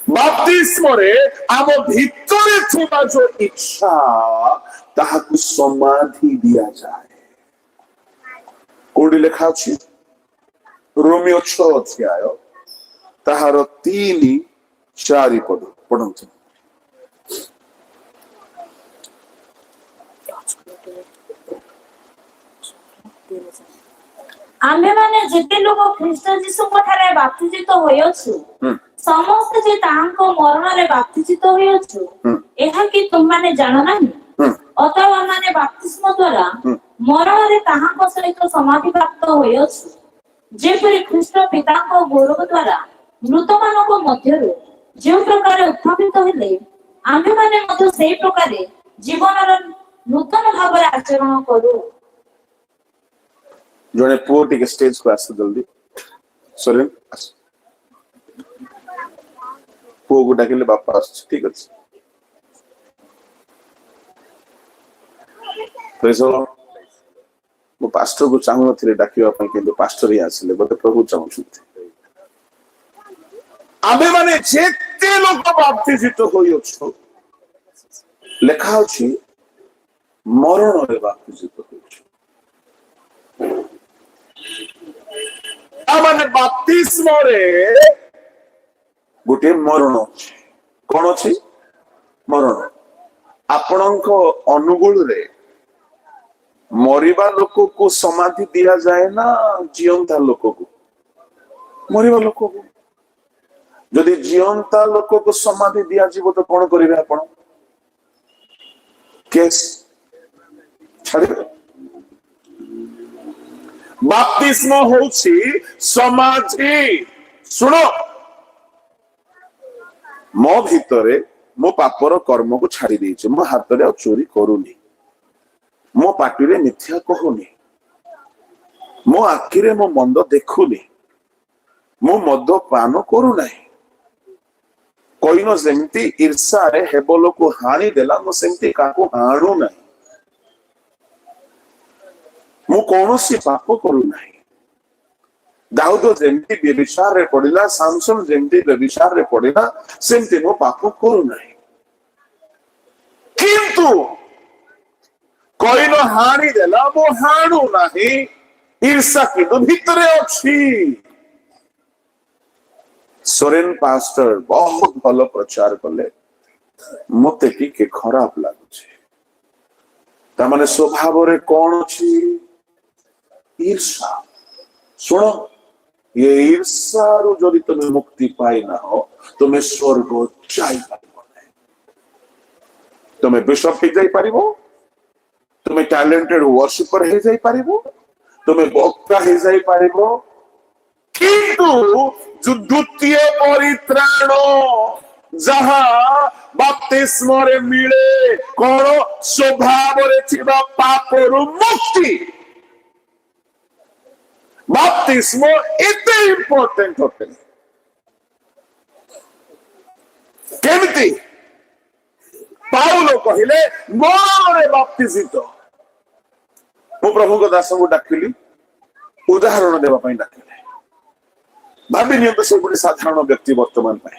S1: बाप्तिस्म रे आम भितरे थिबा जो इच्छा ताहाकु समाधि दिया जाए। कोडी लेखा अछि रोमियो 6 अध्याय ताहार 3-4 पद पढंतु।
S2: आमे माने जेते लोग ख्रीष्ट जीसु ठारे बाप्तिजित होयछु, समस्त जे तांको मरण रे बाप्तिजित होयछु, एहा कि तुम माने जानो नाही? अथवा माने बाप्तिस्म द्वारा मरण रे ताहाको सहित समाधि प्राप्त होयछु, जेपरि ख्रीष्ट पिताको गौरव द्वारा मृतमानको मध्यरु जे प्रकार उत्थापित हेले, आमे माने मध्य सेई प्रकारे जीवनर नूतन भाବରେ आचरण करू।
S1: जने पुओ टिके स्टेज को आस जल्दी। सोरेन आस। पुओ को डाकिले बापा आस, ठीक अछि। Praise the Lord. ମୁଁ ପାଷ୍ଟରକୁ ଚାହୁଁନଥିଲି ଡାକିବା ପାଇଁ, କିନ୍ତୁ ପାଷ୍ଟର ହିଁ ଆସିଲେ, ବୋଧେ ପ୍ରଭୁ ଚାହୁଁଛନ୍ତି। ଆମେମାନେ ଯେତେ ଲୋକ ବାପ୍ତିଜିତ ହୋଇଅଛୁ, ଲେଖା ଅଛି ମରଣରେ ବାପ୍ତିଜିତ ହୋଇଛୁ। ମାନେ ବାପ୍ତିସ୍ମରେ ଗୋଟିଏ ମରଣ ଅଛି। କଣ ଅଛି? ମରଣ। ଆପଣଙ୍କ ଅନୁଗୁଳରେ ମରିବା ଲୋକକୁ ସମାଧି ଦିଆଯାଏ ନା ଜିଅନ୍ତା ଲୋକକୁ? ମରିବା ଲୋକକୁ। ଯଦି ଜିଅନ୍ତା ଲୋକକୁ ସମାଧି ଦିଆଯିବ ତ କଣ କରିବେ ଆପଣ? କେସ୍ ଛାଡ଼ିବେ। ବାପ୍ତିସ୍ମ ହଉଛି ସମାଧି। ଶୁଣ, ମୋ ଭିତରେ ମୋ ପାପର କର୍ମକୁ ଛାଡି ଦେଇଛି। ମୋ ହାତରେ ଆଉ ଚୋରି କରୁନି, ମୋ ପାଟିରେ ମିଥ୍ୟା କହୁନି, ମୋ ଆଖିରେ ମୁଁ ମନ୍ଦ ଦେଖୁନି, ମୁଁ ମଦ ପାନ କରୁନାହିଁ। କଇନ ଯେମିତି ଈର୍ଷାରେ ହେବଲକୁ ହାଣି ଦେଲା, ମୁଁ ସେମିତି କାହାକୁ ହାଣୁ ନାହିଁ। ମୁଁ କୌଣସି ପାପ କରୁନାହିଁ। ଦାଉଦ ଯେମିତି ବ୍ୟଭିଚାରରେ ପଡିଲା, ସାମସନ ଯେମିତି ବ୍ୟଭିଚାରରେ ପଡିଲା, ସେମିତି ମୁଁ ପାପ କରୁନାହିଁ। କିନ୍ତୁ କଇନ ହାଣି ଦେଲା, ମୁଁ ହାଣୁ ନାହିଁ। ଈର୍ଷା କିନ୍ତୁ ଭିତରେ ଅଛି। सोरेन पास्टर बहुत भल प्रचार कले, मते टिके खराब लागुचे। तामाने स्वभाव रे कौन अछि? ईर्षा। सुनो, ये ईर्षा रो जदि तुमे मुक्ति पाई ना हो, तुमे स्वर्ग जाई पारिबो नहीं। तुमे बिशप हे जाई पारिबो, तुमे टैलेंटेड वर्शिपर हे जाई पारिबो, तुमे वक्ता हे जाई पारिबो, किंतु जो द्वितीय परित्राण जहा बाप्तिस्म रे मिले, कौन? स्वभाव रे थिबा पापरु मुक्ति। बाप्तिस्म एते इंपोर्टेंट होते। केमिति? पाउलो कहिले मरणे बाप्तिजित। मु प्रभु को दास को डाकिली, उदाहरण देवा पई डाकिली। भावी नियंत से गोटे साधारण व्यक्ति वर्तमान में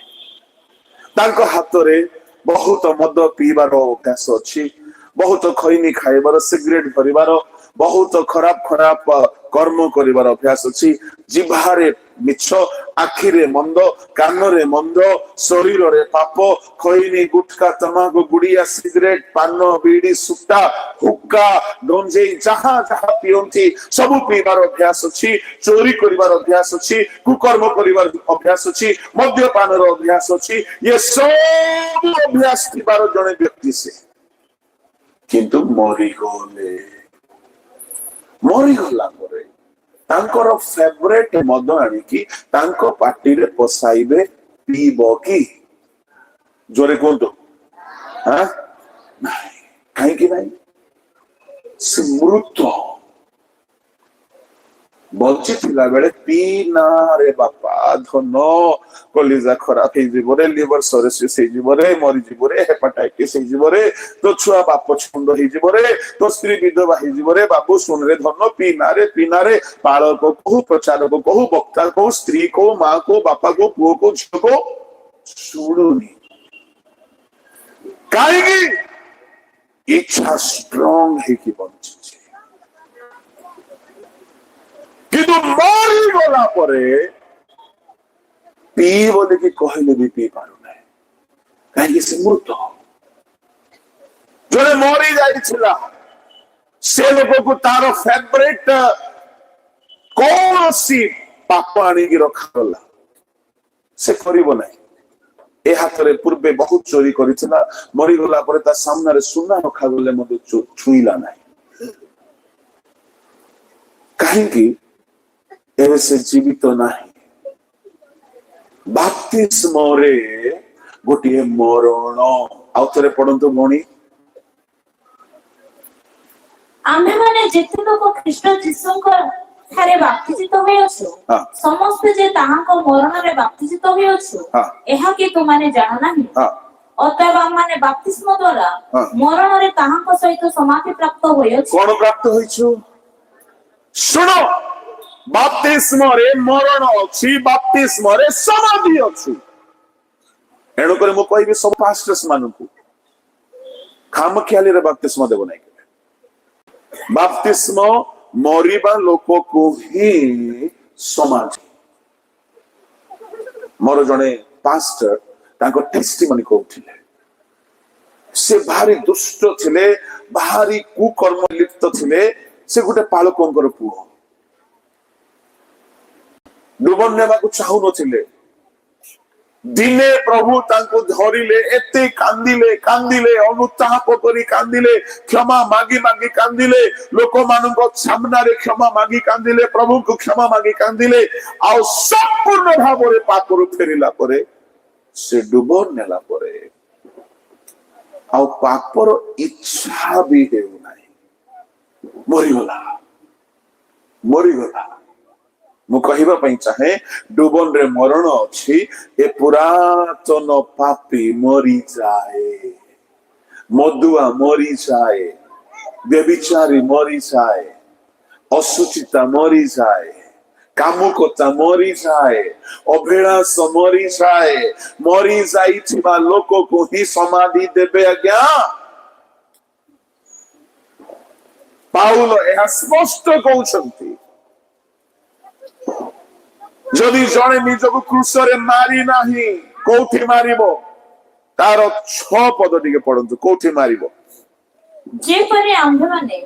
S1: तांको हाथरे बहुत मद पीबार अभ्यास अच्छी, बहुत खैनी खाइबार, सिगरेट धरिबार, बहुत खराब खराब कर्म करिबार अभ्यास अच्छी। जिभारे मिछ, आखिरे मंद, कानरे मंद, शरीर रे पाप, खैनी, गुटखा, तमाकू, गुड़िया, सिगरेट, पान, बीड़ी, सुट्टा, हुक्का, गंजेई जहां जहां पियंती सबु पीबार अभ्यास अच्छी। चोरी करिबार अभ्यास अच्छी, कुकर्म करिबार अभ्यास अच्छी, मद्यपान अभ्यास अच्छी। ये सब अभ्यास थिबार जने व्यक्ति से किंतु मरिगला परे तांकर फेवरेट मद आनिकी तांको पार्टी रे पसाइबे, पीबो की? जोरे कहतो हां नहीं, काहे कि नहीं? से मृत बंची थिला बेले पी ना रे बापा, धन कलिजा खराब हे जीवरे, लिवर सरोसिस हे जीवरे, मरि जीवरे, हेपाटाइटिस हे जीवरे, तो छुआ बाप छंद हे जीवरे, तो स्त्री विधवा हे जीवरे। बाबू सुन रे धन, पी ना रे पालक को, प्रचारक को, वक्ता को, स्त्री को, मां को, बापा को, पुओ को, झियो को सुनुनी। काहेकि इच्छा स्ट्रांग है कि बंची किंतु मरी गला परे पी बोले कि कहले भी पी पारु नहीं, कहीं से मृत जो मरी जाइछिला से लोक को तार फेवरेट कौन सी पाप आनी की रखा गला से करिबो नहीं। ए हाथ रे पूर्वे बहुत चोरी करिछिला, मरी गला परे ता सामने रे सुना रखा गले मते छुईला नहीं। कहीं की एवं से जीवित तो नहीं। बाप्तिस्म रे गोटे मरण आउ थरे पढ़ंतु मणि।
S2: आमे माने जेते लोक कृष्ण जीशुଙ୍କ ठारे बाप्तिजित होयछु, समस्त जे ताहाको मरण रे बाप्तिजित होयछु, एहा कि तुमाने जाना नहीं। ଅତଏବ ଆମମାନେ ବାପ୍ତିସ୍ମ ଦ୍ୱାରା
S1: ହଁ।
S2: ମରଣରେ ତାହାଙ୍କ ସହିତ ସମାଧି ପ୍ରାପ୍ତ ହୋଇଅଛୁ।
S1: କଣ ପ୍ରାପ୍ତ ହୋଇଛୁ? ଶୁଣ, ବାପ୍ତିସ୍ମରେ ମରଣ ଅଛି, ବାପ୍ତିସ୍ମରେ ସମାଧି ଅଛି। ଏଣୁକରି ମୁଁ କହିବି ସବୁ ପାଷ୍ଟର୍ସ ମାନଙ୍କୁ ଖାମଖିଆଲିରେ ବାପ୍ତିସ୍ମ ଦେବ ନାହିଁ। ବାପ୍ତିସ୍ମ ମରିବା ଲୋକକୁ ହିଁ ସମାଧି। ମୋର ଜଣେ ପାଷ୍ଟର ତାଙ୍କ ଟେଷ୍ଟିମନି କହୁଥିଲେ, ସେ ଭାରି ଦୁଷ୍ଟ ଥିଲେ, ଭାରି କୁକର୍ମ ଲିପ୍ତ ଥିଲେ। ସେ ଗୋଟେ ପାଳକଙ୍କର ପୁଅ, ଡୁବନ ନେବାକୁ ଚାହୁଁନଥିଲେ। ଦିନେ ପ୍ରଭୁ ତାଙ୍କୁ ଧରିଲେ, ଏତେ କାନ୍ଦିଲେ କାନ୍ଦିଲେ, ଅନୁତାପ କରି କାନ୍ଦିଲେ, କ୍ଷମା ମାଗି ମାଗି କାନ୍ଦିଲେ, ଲୋକମାନଙ୍କ ସାମ୍ନାରେ କ୍ଷମା ମାଗି କାନ୍ଦିଲେ, ପ୍ରଭୁଙ୍କୁ କ୍ଷମା ମାଗି କାନ୍ଦିଲେ। ଆଉ ସମ୍ପୂର୍ଣ୍ଣ ଭାବରେ ପାପରୁ ଫେରିଲା ପରେ, ସେ ଡୁବନ ନେଲା ପରେ ଆଉ ପାପର ଇଚ୍ଛା ବି ହେଉନାହିଁ। ମରିଗଲା ମରିଗଲା। ମୁଁ କହିବା ପାଇଁ ଚାହେଁ, ଡୁବନରେ ମରଣ ଅଛି। ଏ ପୁରାତନ ପାପୀ ମରିଯାଏ, ମଦୁଆ ମରିଯାଏ, ବ୍ୟଭିଚାରୀ ମରିଯାଏ, ଅସୁଚିତା ମରିଯାଏ, କାମୁକତା ମରିଯାଏ, ଅଭିଳାଷ ମରିଯାଏ। ମରିଯାଇଥିବା ଲୋକକୁ ହିଁ ସମାଧି ଦେବେ ଆଜ୍ଞା। ପାଉଲ ଏହା ସ୍ପଷ୍ଟ କହୁଛନ୍ତି। ଯଦି ଜଣେ ନିଜକୁ କ୍ରୁଶରେ ମାରି ନାହିଁ, କୋଉଠି ମାରିବ? ତାର 6 ପଦ ଟିକେ ପଢନ୍ତୁ, କୋଉଠି ମାରିବ?
S2: ଯେପରି ଆମ୍ଭେମାନେ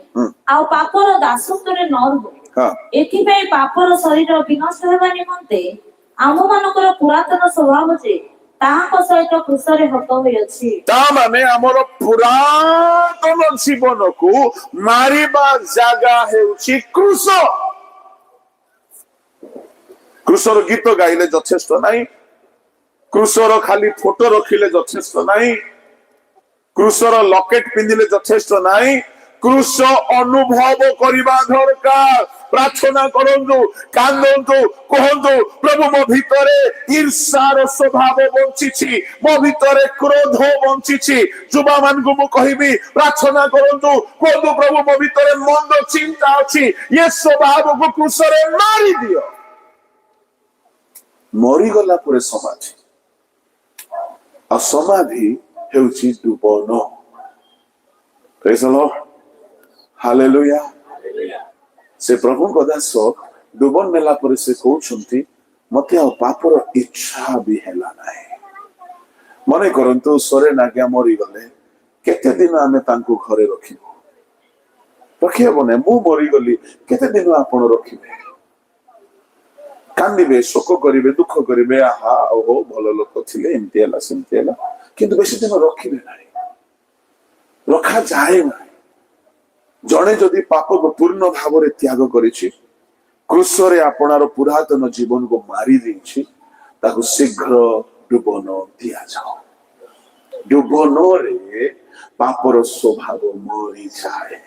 S2: ଆଉ ପାପର ଦାସତ୍ୱରେ ନ ରହୁ, ଏଥିପାଇଁ ପାପର ଶରୀର ବିନଷ୍ଟ ହେବା ନିମନ୍ତେ ଆମ୍ଭମାନଙ୍କର ପୁରାତନ ସ୍ୱଭାବ ଯେ ତାହାଙ୍କ ସହିତ କ୍ରୁଶରେ ହତ ହୋଇଅଛି।
S1: ତା ମାନେ ଆମର ପୁରାତନ ଜୀବନକୁ ମାରିବା ଜାଗା ହେଉଛି କ୍ରୁଶ। କ୍ରୁଶର ଗୀତ ଗାଇଲେ ଯଥେଷ୍ଟ ନାହିଁ, କ୍ରୁଶର ଖାଲି ଫଟୋ ରଖିଲେ ଯଥେଷ୍ଟ ନାହିଁ, କ୍ରୁଶର ଲକେଟ ପିନ୍ଧିଲେ ଯଥେଷ୍ଟ ନାହିଁ। କ୍ରୁଶ ଅନୁଭବ କରିବା ଦରକାର। ପ୍ରାର୍ଥନା କରନ୍ତୁ, କାନ୍ଦନ୍ତୁ, କୁହନ୍ତୁ, ପ୍ରଭୁ ମୋ ଭିତରେ ଈର୍ଷାର ସ୍ୱଭାବ ବଞ୍ଚିଛି, ମୋ ଭିତରେ କ୍ରୋଧ ବଞ୍ଚିଛି। ଯୁବା ମାନଙ୍କୁ ମୁଁ କହିବି, ପ୍ରାର୍ଥନା କରନ୍ତୁ, କୁହନ୍ତୁ, ପ୍ରଭୁ ମୋ ଭିତରେ ମନ୍ଦ ଚିନ୍ତା ଅଛି, ଏ ସ୍ୱଭାବକୁ କ୍ରୁଶରେ ମାରିଦିଅ। ମରିଗଲା ପରେ ସମାଧି, ଆଉ ସମାଧି ହେଉଛି ଡୁବନ। ପ୍ରେଜ୍ ଦ ଲର୍ଡ, ହାଲେଲୁୟା। ସେ ପ୍ରଭୁଙ୍କ ଦାସ ଡୁବନ ନେଲା ପରେ ସେ କହୁଛନ୍ତି, ମତେ ଆଉ ପାପର ଇଚ୍ଛା ବି ହେଲା ନାହିଁ। ମନେ କରନ୍ତୁ, ସୋରେନ ଆଜ୍ଞା ମରିଗଲେ, କେତେ ଦିନ ଆମେ ତାଙ୍କୁ ଘରେ ରଖିବୁ? ରଖିହେବ ନାହିଁ। ମୁଁ ମରିଗଲି, କେତେ ଦିନ ଆପଣ ରଖିବେ? କାନ୍ଦିବେ, ଶୋକ କରିବେ, ଦୁଃଖ କରିବେ, ଆହା ଓହୋ ଭଲ ଲୋକ ଥିଲେ, ଏମିତି ହେଲା ସେମିତି ହେଲା, କିନ୍ତୁ ବେଶୀ ଦିନ ରଖିବେ ନାହିଁ, ରଖାଯାଏ ନାହିଁ। ଜଣେ ଯଦି ପାପକୁ ପୂର୍ଣ୍ଣ ଭାବରେ ତ୍ୟାଗ କରିଛି, କ୍ରୁଶରେ ଆପଣାର ପୁରାତନ ଜୀବନକୁ ମାରି ଦେଇଛି, ତାକୁ ଶୀଘ୍ର ଡୁବନ ଦିଆଯାଉ। ଡୁବନରେ ପାପର ସ୍ୱଭାବ ମରିଯାଏ,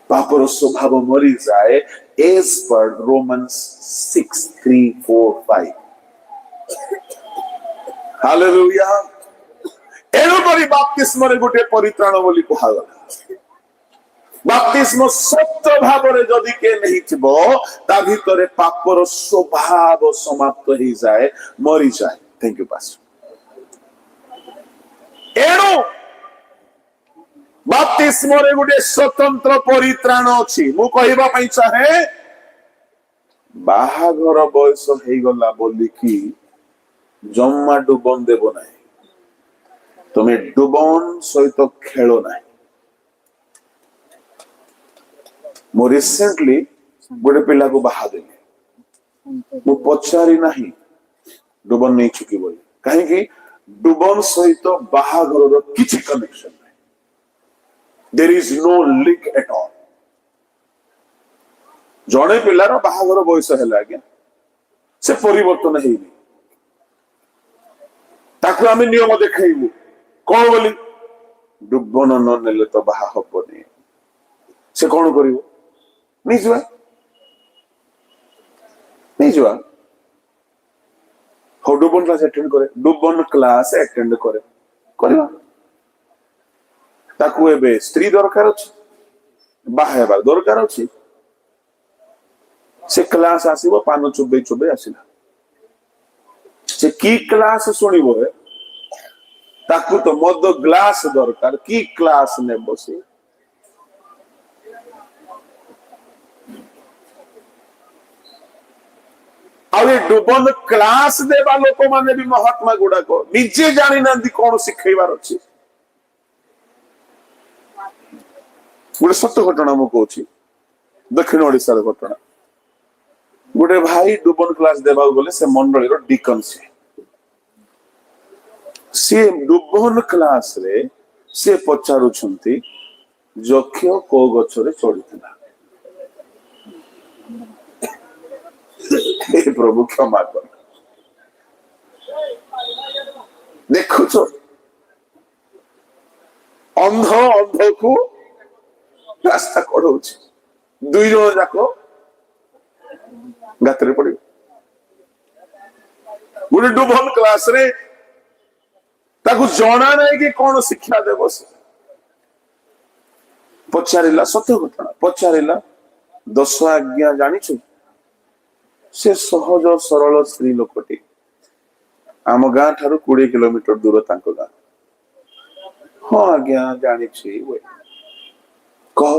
S1: ପାପର ସ୍ୱଭାବ ମରିଯାଏ। as per Romans 6:3-4-5 hallelujah. ଏଣୁକରି ବାପ୍ତିସ୍ମରେ ଗୋଟେ ପରିତ୍ରାଣ ବୋଲି କୁହାଗଲା। ବାପ୍ତିସ୍ମ ସତ୍ୟ ଭାବରେ ଯଦି କିଏ ନେଇଥିବ, ତା ଭିତରେ ପାପର ସ୍ୱଭାବ ସମାପ୍ତ ହେଇଯାଏ, ମରିଯାଏ। Thank you pastor. ଏଣୁ ବାପ୍ତିସ୍ମରେ ଗୋଟେ ସ୍ୱତନ୍ତ୍ର ପରିତ୍ରାଣ ଅଛି। ମୁଁ କହିବା ପାଇଁ ଚାହେଁ, ବାହାଘର ବୟସ ହେଇଗଲା ବୋଲିକି ଜମା ଡୁବନ ଦେବ ନାହିଁ। ତୁମେ ଡୁବନ ସହିତ ଖେଳ ନାହିଁ। ମୁଁ ରିସେଣ୍ଟଲି ଗୋଟେ ପିଲାକୁ ବାହା ଦେଲି, ମୁଁ ପଚାରି ନାହିଁ ଡୁବନ ନେଇଛୁ କି ବୋଲି, କାହିଁକି? ଡୁବନ ସହିତ ବାହାଘରର କିଛି କନେକ୍ସନ ନାହିଁ। There is no link at all. ଜଣେ ପିଲାର ବାହାଘର ବୟସ ହେଲା ଆଜ୍ଞା, ସେ ପରିବର୍ତ୍ତନ ହେଇନି, ତାକୁ ଆମେ ନିୟମ ଦେଖାଇବୁ କଣ ବୋଲି? ଡୁବନ ନ ନେଲେ ତ ବାହା ହବନି। ସେ କଣ କରିବ? ନେଇଯିବା। ହଉ ଡୁବନ କ୍ଲାସ ଆଟେଣ୍ଡ କରେ, ଡୁବନ କ୍ଲାସ ଆଟେଣ୍ଡ କରେ, କରିବା। ତାକୁ ଏବେ ସ୍ତ୍ରୀ ଦରକାର ଅଛି, ବାହା ହେବାର ଦରକାର ଅଛି, ସେ କ୍ଲାସ ଆସିବ, ପାନ ଚୋବେଇ ଚୋବେଇ ଆସିଲା। ସେ କି କ୍ଲାସ ଶୁଣିବ? ତାକୁ ତ ମଦ ଗ୍ଲାସ ଦରକାର, କି କ୍ଲାସ ନେବ ସେ? ଆଉ ଏ ଡୁବନ କ୍ଲାସ ଦେବା ଲୋକମାନେ ବି ମହାତ୍ମା ଗୁଡାକ ନିଜେ ଜାଣିନାହାନ୍ତି କଣ ଶିଖେଇବାର ଅଛି। ଗୋଟେ ସତ ଘଟଣା ମୁଁ କହୁଛି, ଦକ୍ଷିଣ ଓଡିଶାର ଘଟଣା। ଗୋଟେ ଭାଇ ଡୁବନ କ୍ଲାସ ଦେବାକୁ ଗଲେ, ସେ ମଣ୍ଡଳୀର ଡିକନ ସିଏ ଡୁବନ କ୍ଲାସରେ ସିଏ ପଚାରୁଛନ୍ତି ଯକ୍ଷ କୋଉ ଗଛରେ ଚଢିଥିଲା। हे प्रभु क्षमा कर। ଦେଖୁଛ ଅନ୍ଧ ଅନ୍ଧକୁ ରାସ୍ତା କଢଉଛି, ଦୁଇ ଜଣ ଯାକ ଗାତରେ ପଡିବ। ଗୋଟେ ଡୁବନ କ୍ଲାସରେ ତାକୁ ଜଣା ନାହିଁ କି କଣ ଶିକ୍ଷା ଦେବ। ସେ ପଚାରିଲା, ସତ୍ୟ ଘଟଣା, ପଚାରିଲା 10 ଆଜ୍ଞା ଜାଣିଛୁ? ସେ ସହଜ ସରଳ ସ୍ତ୍ରୀ ଲୋକଟି, ଆମ ଗାଁ ଠାରୁ 20 କିଲୋମିଟର ଦୂର ତାଙ୍କ ଗାଁ। ହଁ ଆଜ୍ଞା ଜାଣିଛି। କହ।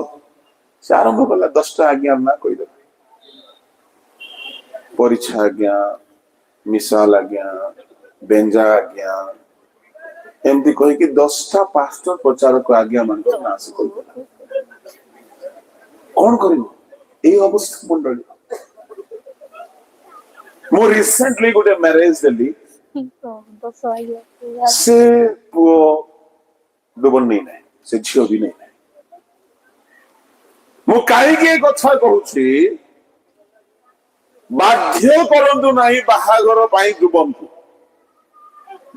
S1: ସେ ଆରମ୍ଭ କଲା 10ଟା ଆଜ୍ଞା ନା କହିଦେଲା। ପରିଛା ଆଜ୍ଞା, ମିଶାଲ ଆଜ୍ଞା, ବେଞ୍ଜା ଆଜ୍ଞା, ଏମିତି କହିକି 10ଟା ପାଷ୍ଟର ପ୍ରଚାରକ ଆଜ୍ଞା ମାନଙ୍କର ନାଁ ସେ କହିଦେଲା। କଣ କରିବ ଏଇ ଅବସ୍ଥା ମଣ୍ଡଳୀ? ମୁଁ ରିସେଣ୍ଟଲି ଗୋଟେ ମ୍ୟାରେଜ ଦେଲି, ସେ ପୁଅ ଡୁବନ ନେଇ ନାହିଁ, ସେ ଝିଅ ବି ନେଇ ନାହିଁ। ମୁଁ କାହିଁକି ଏ କଥା କହୁଛି? ବାଧ୍ୟ କରନ୍ତୁ ନାହିଁ ବାହାଘର ପାଇଁ ଡୁବନକୁ,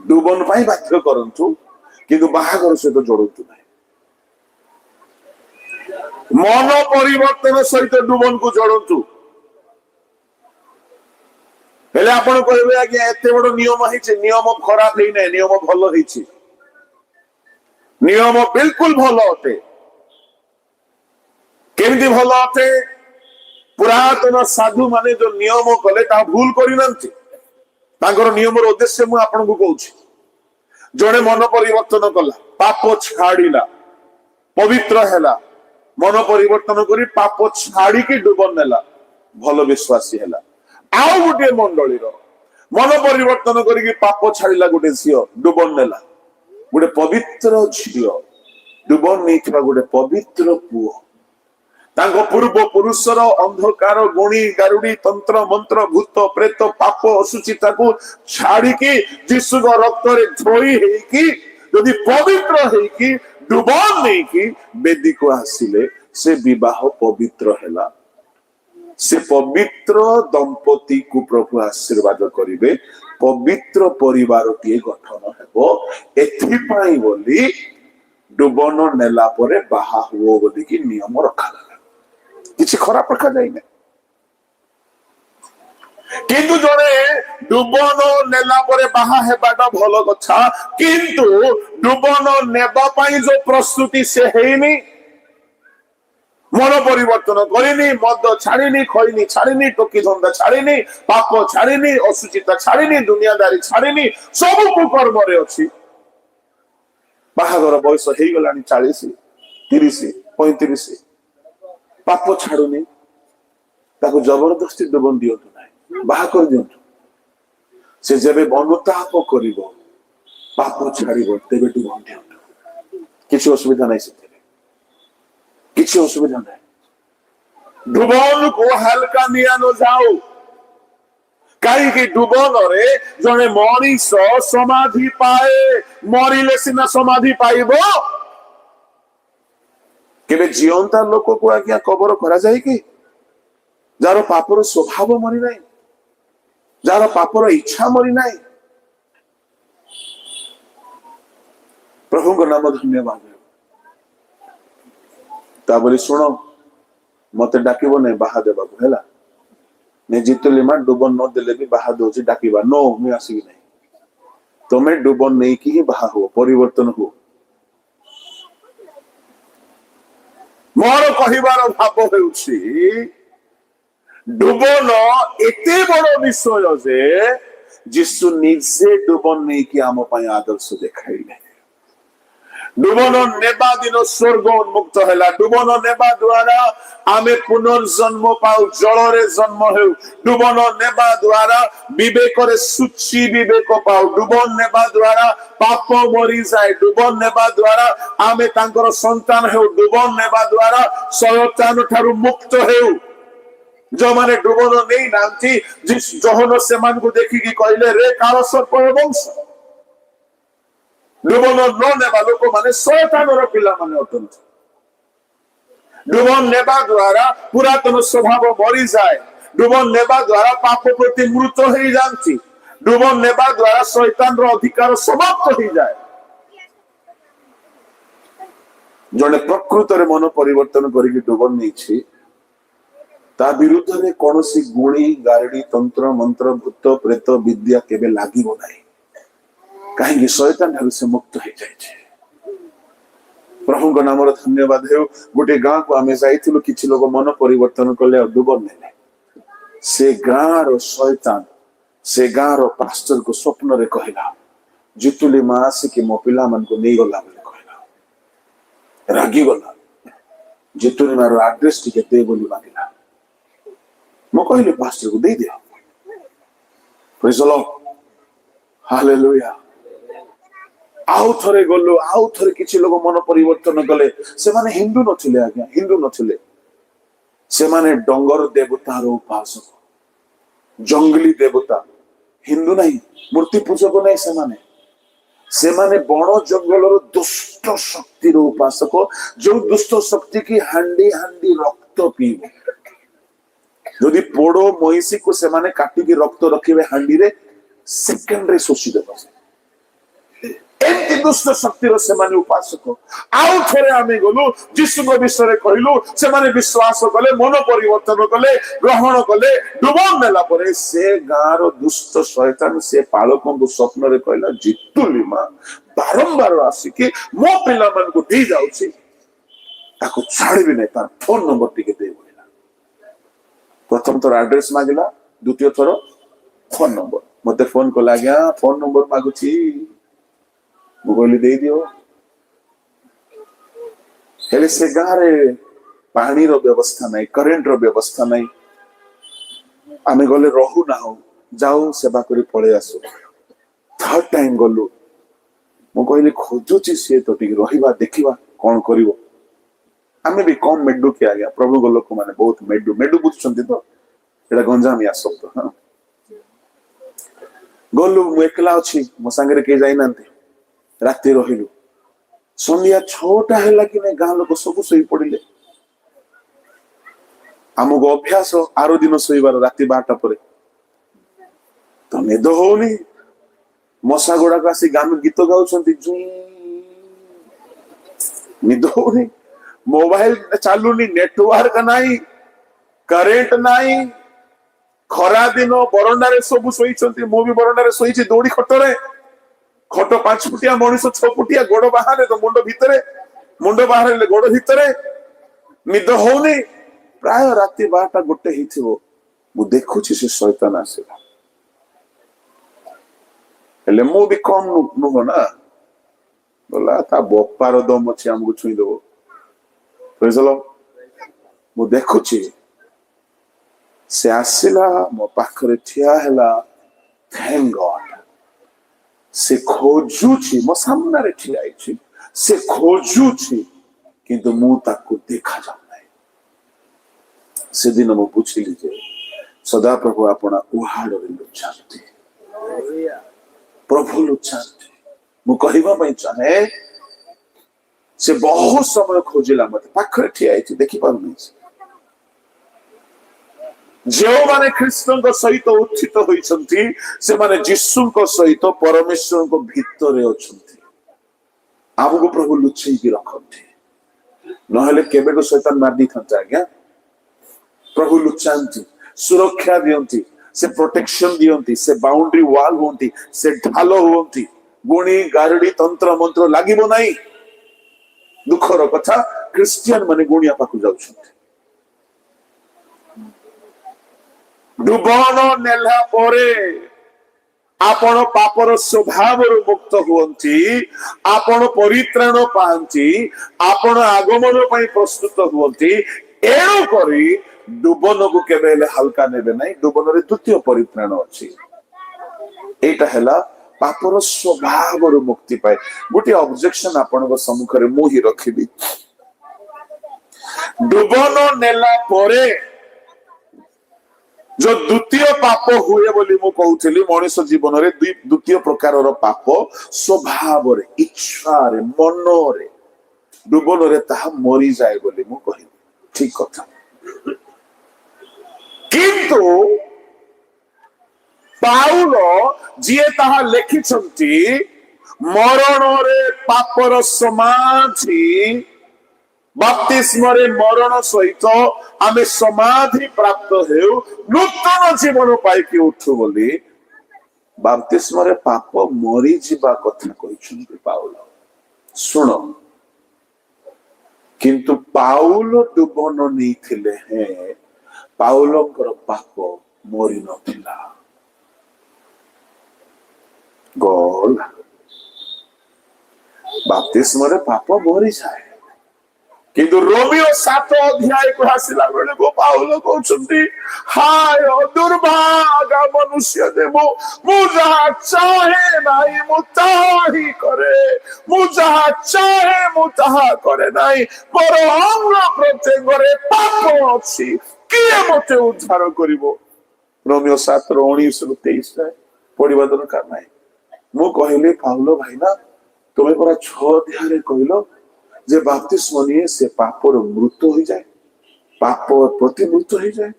S1: ଡୁବନ ପାଇଁ ବାଧ୍ୟ କରନ୍ତୁ, କିନ୍ତୁ ବାହାଘର ସହିତ ଯୋଡନ୍ତୁ ନାହିଁ। ମନ ପରିବର୍ତ୍ତନ ସହିତ ଡୁବନକୁ ଯୋଡନ୍ତୁ। ହେଲେ ଆପଣ କହିବେ ଆଜ୍ଞା ଏତେ ବଡ ନିୟମ ହେଇଛି, ନିୟମ ଖରାପ ହେଇନାହିଁ, ନିୟମ ଭଲ ହେଇଛି। ନିୟମ ବିଲକୁଲ ଭଲ ଅଟେ। କେମିତି ଭଲ ଅଟେ? ପୁରାତନ ସାଧୁ ମାନେ ଯୋଉ ନିୟମ କଲେ ତାହା ଭୁଲ କରିନାହାନ୍ତି। ତାଙ୍କର ନିୟମର ଉଦ୍ଦେଶ୍ୟ ମୁଁ ଆପଣଙ୍କୁ କହୁଛି। ଜଣେ ମନ ପରିବର୍ତ୍ତନ କଲା, ପାପ ଛାଡିଲା, ପବିତ୍ର ହେଲା, ମନ ପରିବର୍ତ୍ତନ କରି ପାପ ଛାଡିକି ଡୁବନ ନେଲା, ଭଲ ବିଶ୍ୱାସୀ ହେଲା। ଆଉ ଗୋଟିଏ ମଣ୍ଡଳୀର ମନ ପରିବର୍ତ୍ତନ କରିକି ପାପ ଛାଡିଲା ଗୋଟେ ଝିଅ, ଡୁବନ ନେଲା। ଗୋଟେ ପବିତ୍ର ଝିଅ ଡୁବନ ନେଇଥିବା ଗୋଟେ ପବିତ୍ର ପୁଅ, ତାଙ୍କ ପୂର୍ବ ପୁରୁଷର ଅନ୍ଧକାର ଗୁଣି ଗାରୁଡି ତନ୍ତ୍ର ମନ୍ତ୍ର ଭୂତ ପ୍ରେତ ପାପ ଅସୁଚିତାକୁ ଛାଡିକି ଯୀଶୁଙ୍କ ରକ୍ତରେ ଧୋଇ ହେଇକି ଯଦି ପବିତ୍ର ହେଇକି ଡୁବନ ନେଇକି ବେଦୀକୁ ଆସିଲେ, ସେ ବିବାହ ପବିତ୍ର ହେଲା। ସେ ପବିତ୍ର ଦମ୍ପତିକୁ ପ୍ରଭୁ ଆଶୀର୍ବାଦ କରିବେ, ପବିତ୍ର ପରିବାରଟିଏ ଗଠନ ହେବ। ଏଥିପାଇଁ ବୋଲି ଡୁବନ ନେଲା ପରେ ବାହା ହୁଅ ବୋଲିକି ନିୟମ ରଖାଗଲା, କିଛି ଖରାପ ରଖାଯାଇନି। କିନ୍ତୁ ଜଣେ ଡୁବନ ନେଲା ପରେ ବାହା ହେବାଟା ଭଲ କଥା, କିନ୍ତୁ ଡୁବନ ନେବା ପାଇଁ ଯୋଉ ପ୍ରସ୍ତୁତି ସେ ହେଇନି, ମନ ପରିବର୍ତ୍ତନ କରିନି, ମଦ ଛାଡିନି, ଖଇନି ଛାଡିନି, ଟୋକି ଧନ୍ଦା ଛାଡିନି, ପାପ ଛାଡିନି, ଅସୁଚିତା ଛାଡିନି, ଦୁନିଆଦାରୀ ଛାଡିନି, ସବୁ କୁକର୍ମରେ ଅଛି। ବାହାଘର ବୟସ ହେଇଗଲାଣି 40, 30, 35, ପାପ ଛାଡୁନି, ତାକୁ ଜବରଦସ୍ତି ଡୁବନ ଦିଅନ୍ତୁ ନାହିଁ, ବାହା କରିଦିଅନ୍ତୁ। ସେ ଯେବେ ଅନୁତାପ କରିବ, ପାପ ଛାଡିବ, ତେବେ ଡୁବନ ଦିଅନ୍ତୁ। କିଛି ଅସୁବିଧା ନାହିଁ, ସେଥିରେ କିଛି ଅସୁବିଧା ନାହିଁ। ଡୁବନକୁ ହାଲକା ନିଆ ନ ଯାଉ, କାହିଁକି ଡୁବନରେ ଜଣେ ମଣିଷ ସମାଧି ପାଏ, ମରିଲେ ସିନା ସମାଧି ପାଇବ। କେବେ ଜିଅନ୍ତା ଲୋକକୁ ଆଜ୍ଞା କବର କରାଯାଏ କି? ଯାହାର ପାପର ସ୍ୱଭାବ ମରିନାହିଁ, ଯାହାର ପାପର ଇଚ୍ଛା ମରିନାହିଁ। ପ୍ରଭୁଙ୍କ ନାମ ଧନ୍ୟବାଦ। ତା ବୋଲି ଶୁଣ, ମତେ ଡାକିବ ନାହିଁ ବାହା ଦେବାକୁ, ହେଲା? ने जितुलिमा डुबन न देले भी बाहा दोची डाकिबा नो मुई आसीबी नहीं तमे डुबन नहीं कि बाहा हो परिवर्तन हो मोर कहिबार भाव हेउछि डुबन एते बड़ विषय जे जिसु निजे डुबन नहीं कि आम पई आदर्श देखाइले डुबन नेबा दिन स्वर्ग उन्मुक्त हैला डुबन नेबा द्वारा आमे पुनर्जन्म पाऊ जलरे जन्म हेउ डुबन नेबा द्वारा विवेक रे सुचि विवेक पाऊ डुबन नेबा द्वारा पाप मरी जाए डुबन नेबा द्वारा आमे तांकर संतान हेउ डुबन नेबा द्वारा शयतान ठारू मुक्त हेउ जो माने डुबन नहीं नांती जिस जहन से मान को देखि कि कहले रे काल सर्प वंश डुबन न नेबा लोक माने शयतानर पिला माने अटंत डुबन नेबा द्वारा पुरातन स्वभाव मरी जाए डुबन नेबा द्वारा पाप प्रति मृत हो जाती डुबन नेबा द्वारा शैतान अधिकार समाप्त हो जाए जने प्रकृत रे मन परिवर्तन करिक डुबन नहीं ता विरुद्ध रे कोनोसी गुणी गारडी तंत्र मंत्र भूत प्रेत विद्या केबे लागिबो नाही कहीं शैतान ठारू से मुक्त हो जाए प्रभु नाम धन्यवाद हो गोटे गाँ को आम जाइलु किसी लोग मन परिवर्तन कले डुबन ने से गाँ रो शैतान से गाँ रो पास्टर को स्वप्न रे कहला जितुली माँ आसिक मो पिला मन को नहीं गला बोले कहला रागी गला जितुली माँ रो एड्रेस टिके दे बोली मांगला मो कहली पास्टर को दे दिया प्रेज द लॉर्ड हालेलुया आउ थरे गलो आउ थरे किछि लोग मन परिवर्तन कले से माने हिंदू नथिले आज्ञा हिंदू नथिले से माने डंगर देवता रो उपासक जंगली देवता हिंदू नहीं मूर्ति पूजक नहीं से माने बण जंगल रो दुष्ट शक्ति रो उपासक जो दुष्ट शक्ति की हांडी हांडी रक्त पीबे यदि पोड़ो महिषी को से माने काटी की रक्त रखिबे हांडी रे सेकंड रे शोषि देबो एमती दुष्ट शक्तिर से माने उपासक आउ थरे आमे गलु जिसु विषय रे कहिलु से माने विश्वास कले मन परिवर्तन कले ग्रहण कले डुबन नेला परे से गाँर दुष्ट शैतान से पालक को स्वप्न रे कहला जितुली मां बारंबार आसिकी मो पिला मन को दे जाउची ताको छाड़बी नै तार फोन नंबर टिके दे बोला प्रथम थर एड्रेस मागिला द्वितीय थर फोन नंबर मते फोन को लाग्या फोन नंबर मागुची मुगली दे दियो हेले से गारे पानी रो व्यवस्था नहीं करेंट रो व्यवस्था नहीं आमे गले रहू ना हो जाओ सेवा करी पळे आसो थर्ड टाइम गलु मु कहली खोजुची से तो टिक रहिबा देखिबा कोन करिवो आमे भी कम मेडू के आ गया प्रभु को लोक माने बहुत मेडू मेडू बुझछंती तो एटा गंजामी आ शब्द हां गलु मु एकला अछि मो संगे के जाई नांती राति रहिलु संध्या 6टा हैला कि नै गाँ लोक सब सोई पड़िले आमको अभ्यास आरो दिन सोईबार राति 12टा परे तो निद होनी मशा गुड़ाक आसी गान गीत गाउछंती निद होनी मोबाइल चालुनी नेटवर्क नाही करेंट नाही खरा दिन बरंडारे सब सोईछंती मु भी बरंडारे सोईछि दौड़ी खटरे खट 5 फुटिया मनुष्य 6 फुटिया गोड़ बाहर तो मुंड बाहर गोड़ भितरे निद होनी प्राय राति 12टा गोटे हिथिबो मु देखुछि से शैतान आसेला हेले मु भी कम नुह ना बोला ता बप्पार दम अछि हमको छुई देबो प्रेज द लॉर्ड मु देखुछि से आसिला मो पाखरे ठिया हेला थैंक गॉड से खोजुछि मो सामने रे ठिया आइछि से खोजुछि किंतु मु ताको देखा जा से दिन मु बुझिली जे सदा प्रभु आपना उहाड़ रे लुचांती प्रभु लुचांती मु कहिबा पई चाहे से बहुत समय खोजिला मते पाखरे ठिया आइछि देखि पारुनी जो माने कृष्ण को सहित उत्थित होइछंती से माने जिसु को सहित परमेश्वर को भितरे अछंती आमको प्रभु लुचई की रखंती नहले केबे को शैतान मार दी था आज्ञा प्रभु लुचांती सुरक्षा दियंती से प्रोटेक्शन दियंती से बाउंड्री वाल होती से ढाल होती गुणी गारडी तंत्र मंत्र लागिबो नाही दुखर कथा क्रिश्चियन माने गुणिया पाखु जाउछंती डुबन नेला परे आपण पापर स्वभाव मुक्त हुअंती आपण परित्राण पांती आपण आगमन पई प्रस्तुत हुअंती एणु करी डुबन को केबे हेले हल्का नेबे नाही डुबन रे द्वितीय परित्राण अछि एटा हैला पापर स्वभाव मुक्ति पाए गोटे ऑब्जेक्शन आपण को सम्मुख रे मु ही रखिबी डुबन नेला परे जो द्वितीय पाप हुए बोली मु कहउथली मनुष्य जीवन रे द्वितीय प्रकार रो पाप स्वभाव रे इच्छा रे मन रे डुबन रे ताहा मरी जाए बोली मु कहि ठीक कथा किंतु पाउल जिए ताहा लेखिछंती मरण रे पापर समाधि बाप्तिस्म रे मरण सहित आमे समाधि प्राप्त हेउ नूतन जीवन पाइकी उठु बोली बाप्तिस्म रे पाप मरी जीवा कथा कहिछंती पाउल सुन किंतु पाउल डुबन नैथिले हे पाउलंकर पाप मरी नथिला गोल बाप्तिस्म रे पाप मरी जाए किंतु रोमियो 7 अध्याय को आसिला बेले को पाउल कहउछंती हाय दुर्भागा मनुष्य देवो मु जहा चाहे नाही मु ताही करे मु जहा चाहे मु ताहा करे नाही पर अंग प्रत्यंग रे पाप अछि किए मते उद्धार करिवो रोमियो 7 19 ରୁ 23 रे पढिबा दरकार नाही मु कहिले पाउल भाई ना तुमे पूरा 6 अध्याय रे कहिलो जे बाप्तिस्म निये से पापर मृत्यु हो जाए पाप प्रति मृत्यु हो जाए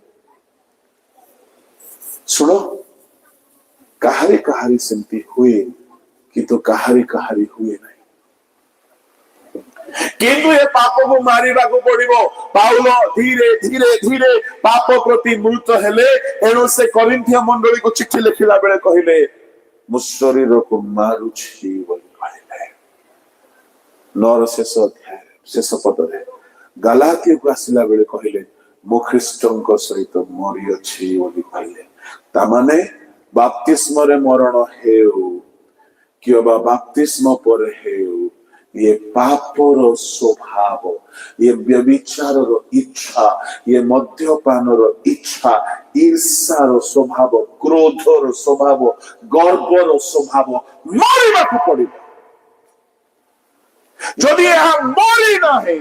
S1: सुनो कहारी कहारी सेमती हुए किंतु कहारी कहारी हुए नहीं किंतु ये पाप को मारिबा को पड़िबो पाउल धीरे धीरे धीरे पाप प्रति मृत्यु हेले एणु से करिन्थिया मंडली को चिट्ठी लिखिला बेले कहिले मु शरीर को मारुछि बोली कहले नर शेष अध्याय शेष पदरे गलातिया को आसिला बेले कहले मो ख्रीष्टଙ୍କ सहित मरि अछि बोली कहले ता माने बाप्तिस्म रे मरण हेउ किबा बाप्तिस्म पर हेउ ये पापर स्वभाव ये व्यभिचार इच्छा ये मद्यपान इच्छा ईर्षार स्वभाव क्रोधर स्वभाव गर्वर स्वभाव मरिबा को पड़िबो जदि यह मरी नाही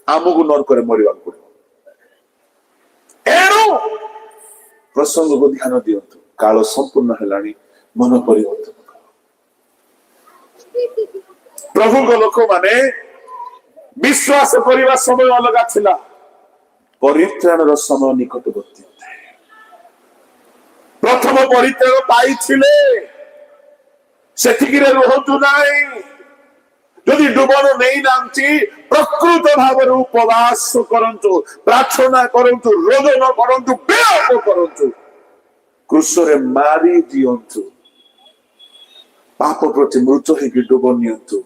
S1: आमको नरक रे मरिबा को पड़िबो एणु प्रसंग को ध्यान दियंतु काल संपूर्ण हेलानी मन परिवर्तन प्रभु को लोक माने विश्वास करने समय अलग थिला परित्राण समय निकटवर्ती प्रथम परित्राण पाई से रुहतु नाई जदि डुबन नहीं नांती प्रकृत भाव उपवास करंतु प्रार्थना करंतु रोदन करंतु विलाप करंतु क्रूसरे मारी दियंतु पाप प्रति मृत्यु होगी डुबन नियंतु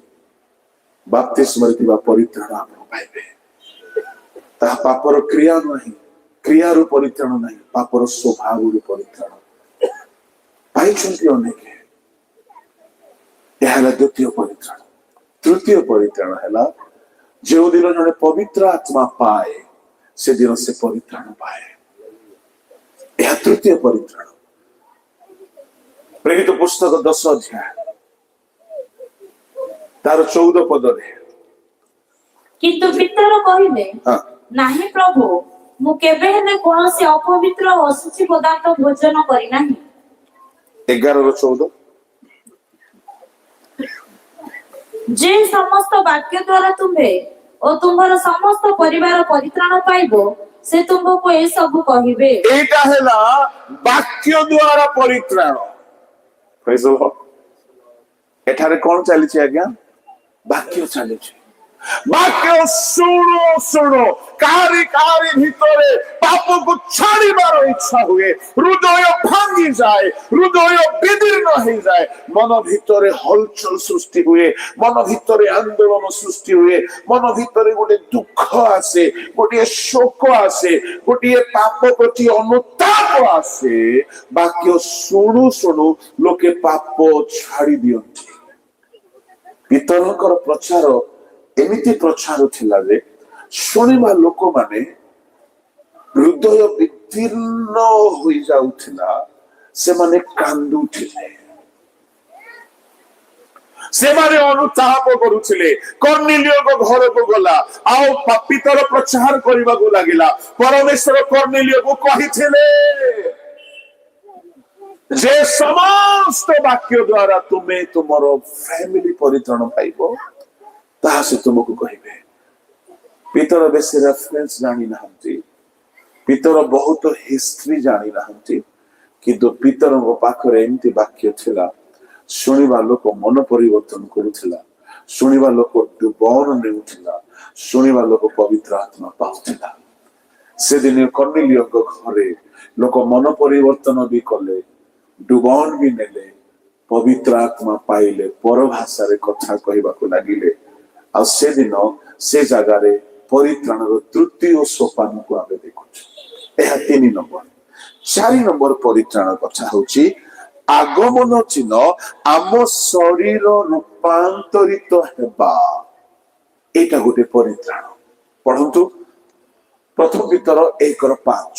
S1: बाप्तिस्म रे परित्राण आप पाइबे ता पापर क्रिया नहीं क्रिया रो परित्राण नहीं पापर स्वभाव रो परित्राण पाइछंती अनेक यहला द्वितीय परित्राण तृतीय परित्राण हैला जो दिन जने पवित्र आत्मा पाए से दिन से परित्राण पाए यह तृतीय परित्राण प्रेरित पुस्तक 10 अध्याय तार 14 पदरे
S2: किंतु पितर कहिले नाही प्रभु मु केबे हेले कोनोसी अपवित्र असुचि पदार्थ भोजन करी नाही
S1: 11 रो 14
S2: जे समस्त वाक्य द्वारा तुम्हे और तुम्हारा समस्त परिवार परित्राण पाइबो से तुमको ए सब कहिबे
S1: एटा हैला वाक्य द्वारा परित्राण प्रेज द लॉर्ड एठारे कोन चली छी आज्ञा वाक्य चली छी ବାକ୍ୟ ଶୁଣୁ ଶୁଣୁ କାହାରି କାହାରି ଭିତରେ ପାପକୁ ଛାଡ଼ିବାର ଇଚ୍ଛା ହୁଏ, ହୃଦୟ ଭାଙ୍ଗିଯାଏ, ହୃଦୟ ବିଦୀର୍ଣ୍ଣ ହେଇଯାଏ, ମନ ଭିତରେ ହଲଚଲ ସୃଷ୍ଟି ହୁଏ, ମନ ଭିତରେ ଆନ୍ଦୋଳନ ସୃଷ୍ଟି ହୁଏ, ମନ ଭିତରେ ଗୋଟେ ଦୁଃଖ ଆସେ, ଗୋଟିଏ ଶୋକ ଆସେ, ଗୋଟିଏ ପାପ ପ୍ରତି ଅନୁତାପ ଆସେ। ବାକ୍ୟ ଶୁଣୁ ଶୁଣୁ ଲୋକେ ପାପ ଛାଡ଼ି ଦିଅନ୍ତି। ପିତରଙ୍କର ପ୍ରଚାର ଏମିତି ପ୍ରଚାର ଥିଲା ଯେ ଶୁଣିବା ଲୋକମାନେ ହୃଦୟ ବିଦୀର୍ଣ୍ଣ ହୋଇଯାଉଥିଲା, ସେମାନେ କାନ୍ଦୁଥିଲେ, ସେମାନେ ଅନୁତାପ କରୁଥିଲେ। କର୍ଣ୍ଣିଲିୟଙ୍କ ଘରକୁ ଗଲା, ଆଉ ପିତର ପ୍ରଚାର କରିବାକୁ ଲାଗିଲା। ପରମେଶ୍ୱର କର୍ଣ୍ଣିଲିୟକୁ କହିଥିଲେ যে ସମସ୍ତ ବାକ୍ୟ ଦ୍ୱାରା ତୁମେ ତୁମର ଫ୍ୟାମିଲି ପରିତ୍ରାଣ ପାଇବ, ତାହା ସେ ତୁମକୁ କହିବେ। ପିତର ବେଶୀ ରେଫରେନ୍ସ ଜାଣି ନାହାନ୍ତି, ପିତର ବହୁତ ହିଷ୍ଟ୍ରି ଜାଣି ନାହାନ୍ତି, କିନ୍ତୁ ପିତରଙ୍କ ପାଖରେ ଏମିତି ବାକ୍ୟ ଥିଲା, ଶୁଣିବା ଲୋକ ମନ ପରିବର୍ତ୍ତନ କରୁଥିଲା, ଶୁଣିବା ଲୋକ ଡୁବନ ନେଉଥିଲା, ଶୁଣିବା ଲୋକ ପବିତ୍ର ଆତ୍ମା ପାଉଥିଲା। ସେଦିନ କର୍ଣ୍ଣିଲିୟଙ୍କ ଘରେ ଲୋକ ମନ ପରିବର୍ତ୍ତନ ବି କଲେ, ଡୁବନ ବି ନେଲେ, ପବିତ୍ର ଆତ୍ମା ପାଇଲେ, ପର ଭାଷାରେ କଥା କହିବାକୁ ଲାଗିଲେ। ଆଉ ସେଦିନ ସେ ଜାଗାରେ ପରିତ୍ରାଣର ତୃତୀୟ ସୋପାନକୁ ଆମେ ଦେଖୁଛୁ। ଏହା 3 ନମ୍ବର। 4 ନମ୍ବର ପରିତ୍ରାଣ କଥା ହଉଛି ଆଗମନ ଚିହ୍ନ, ଆମ ଶରୀର ରୂପାନ୍ତରିତ ହେବା। ଏଇଟା ଗୋଟେ ପରିତ୍ରାଣ। ପଢନ୍ତୁ ପ୍ରଥମ ପିତର 1:5।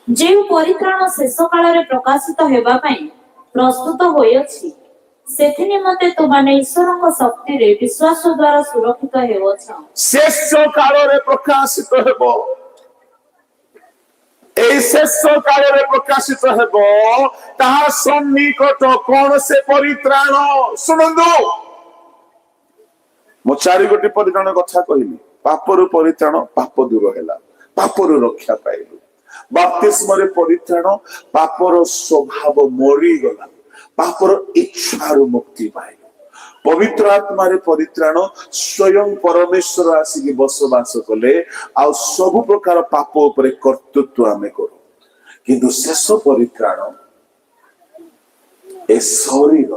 S2: ଯେଉଁ ପରିତ୍ରାଣ ଶେଷ କାଳରେ ପ୍ରକାଶିତ ହେବା ପାଇଁ ପ୍ରସ୍ତୁତ ହୋଇଅଛି, ସେଥି ନିମନ୍ତେ ତୁମାନେ ଈଶ୍ୱରଙ୍କ ଶକ୍ତିରେ ବିଶ୍ୱାସ ଦ୍ୱାରା ସୁରକ୍ଷିତ ହେଉଛ।
S1: ଶେଷ କାଳରେ ପ୍ରକାଶିତ ହେବ। এই শেষ কাଳରେ ପ୍ରକାଶିତ ହେବ, ତାହା ସନ୍ନିକଟ। କଣ ସେ ପରିତ୍ରାଣ? ଶୁଣନ୍ତୁ, ମୁଁ 4 ଗୋଟି ପରିତ୍ରାଣ କଥା କହିଲି। ପାପରୁ ପରିତ୍ରାଣ, ପାପ ଦୂର ହେଲା, ପାପରୁ ରକ୍ଷା ପାଇଲୁ। ବାପ୍ତିସ୍ମରେ ପରିତ୍ରାଣ, ପାପର ସ୍ୱଭାବ ମରିଗଲା, ପାପର ଇଚ୍ଛାରୁ ମୁକ୍ତି ପାଇଲୁ। ପବିତ୍ର ଆତ୍ମାରେ ପରିତ୍ରାଣ, ସ୍ୱୟଂ ପରମେଶ୍ୱର ଆସିକି ବସବାସ କଲେ, ଆଉ ସବୁ ପ୍ରକାର ପାପ ଉପରେ କର୍ତ୍ତୃତ୍ୱ ଆମେ କରୁ। କିନ୍ତୁ ଶେଷ ପରିତ୍ରାଣ, ଏ ଶରୀର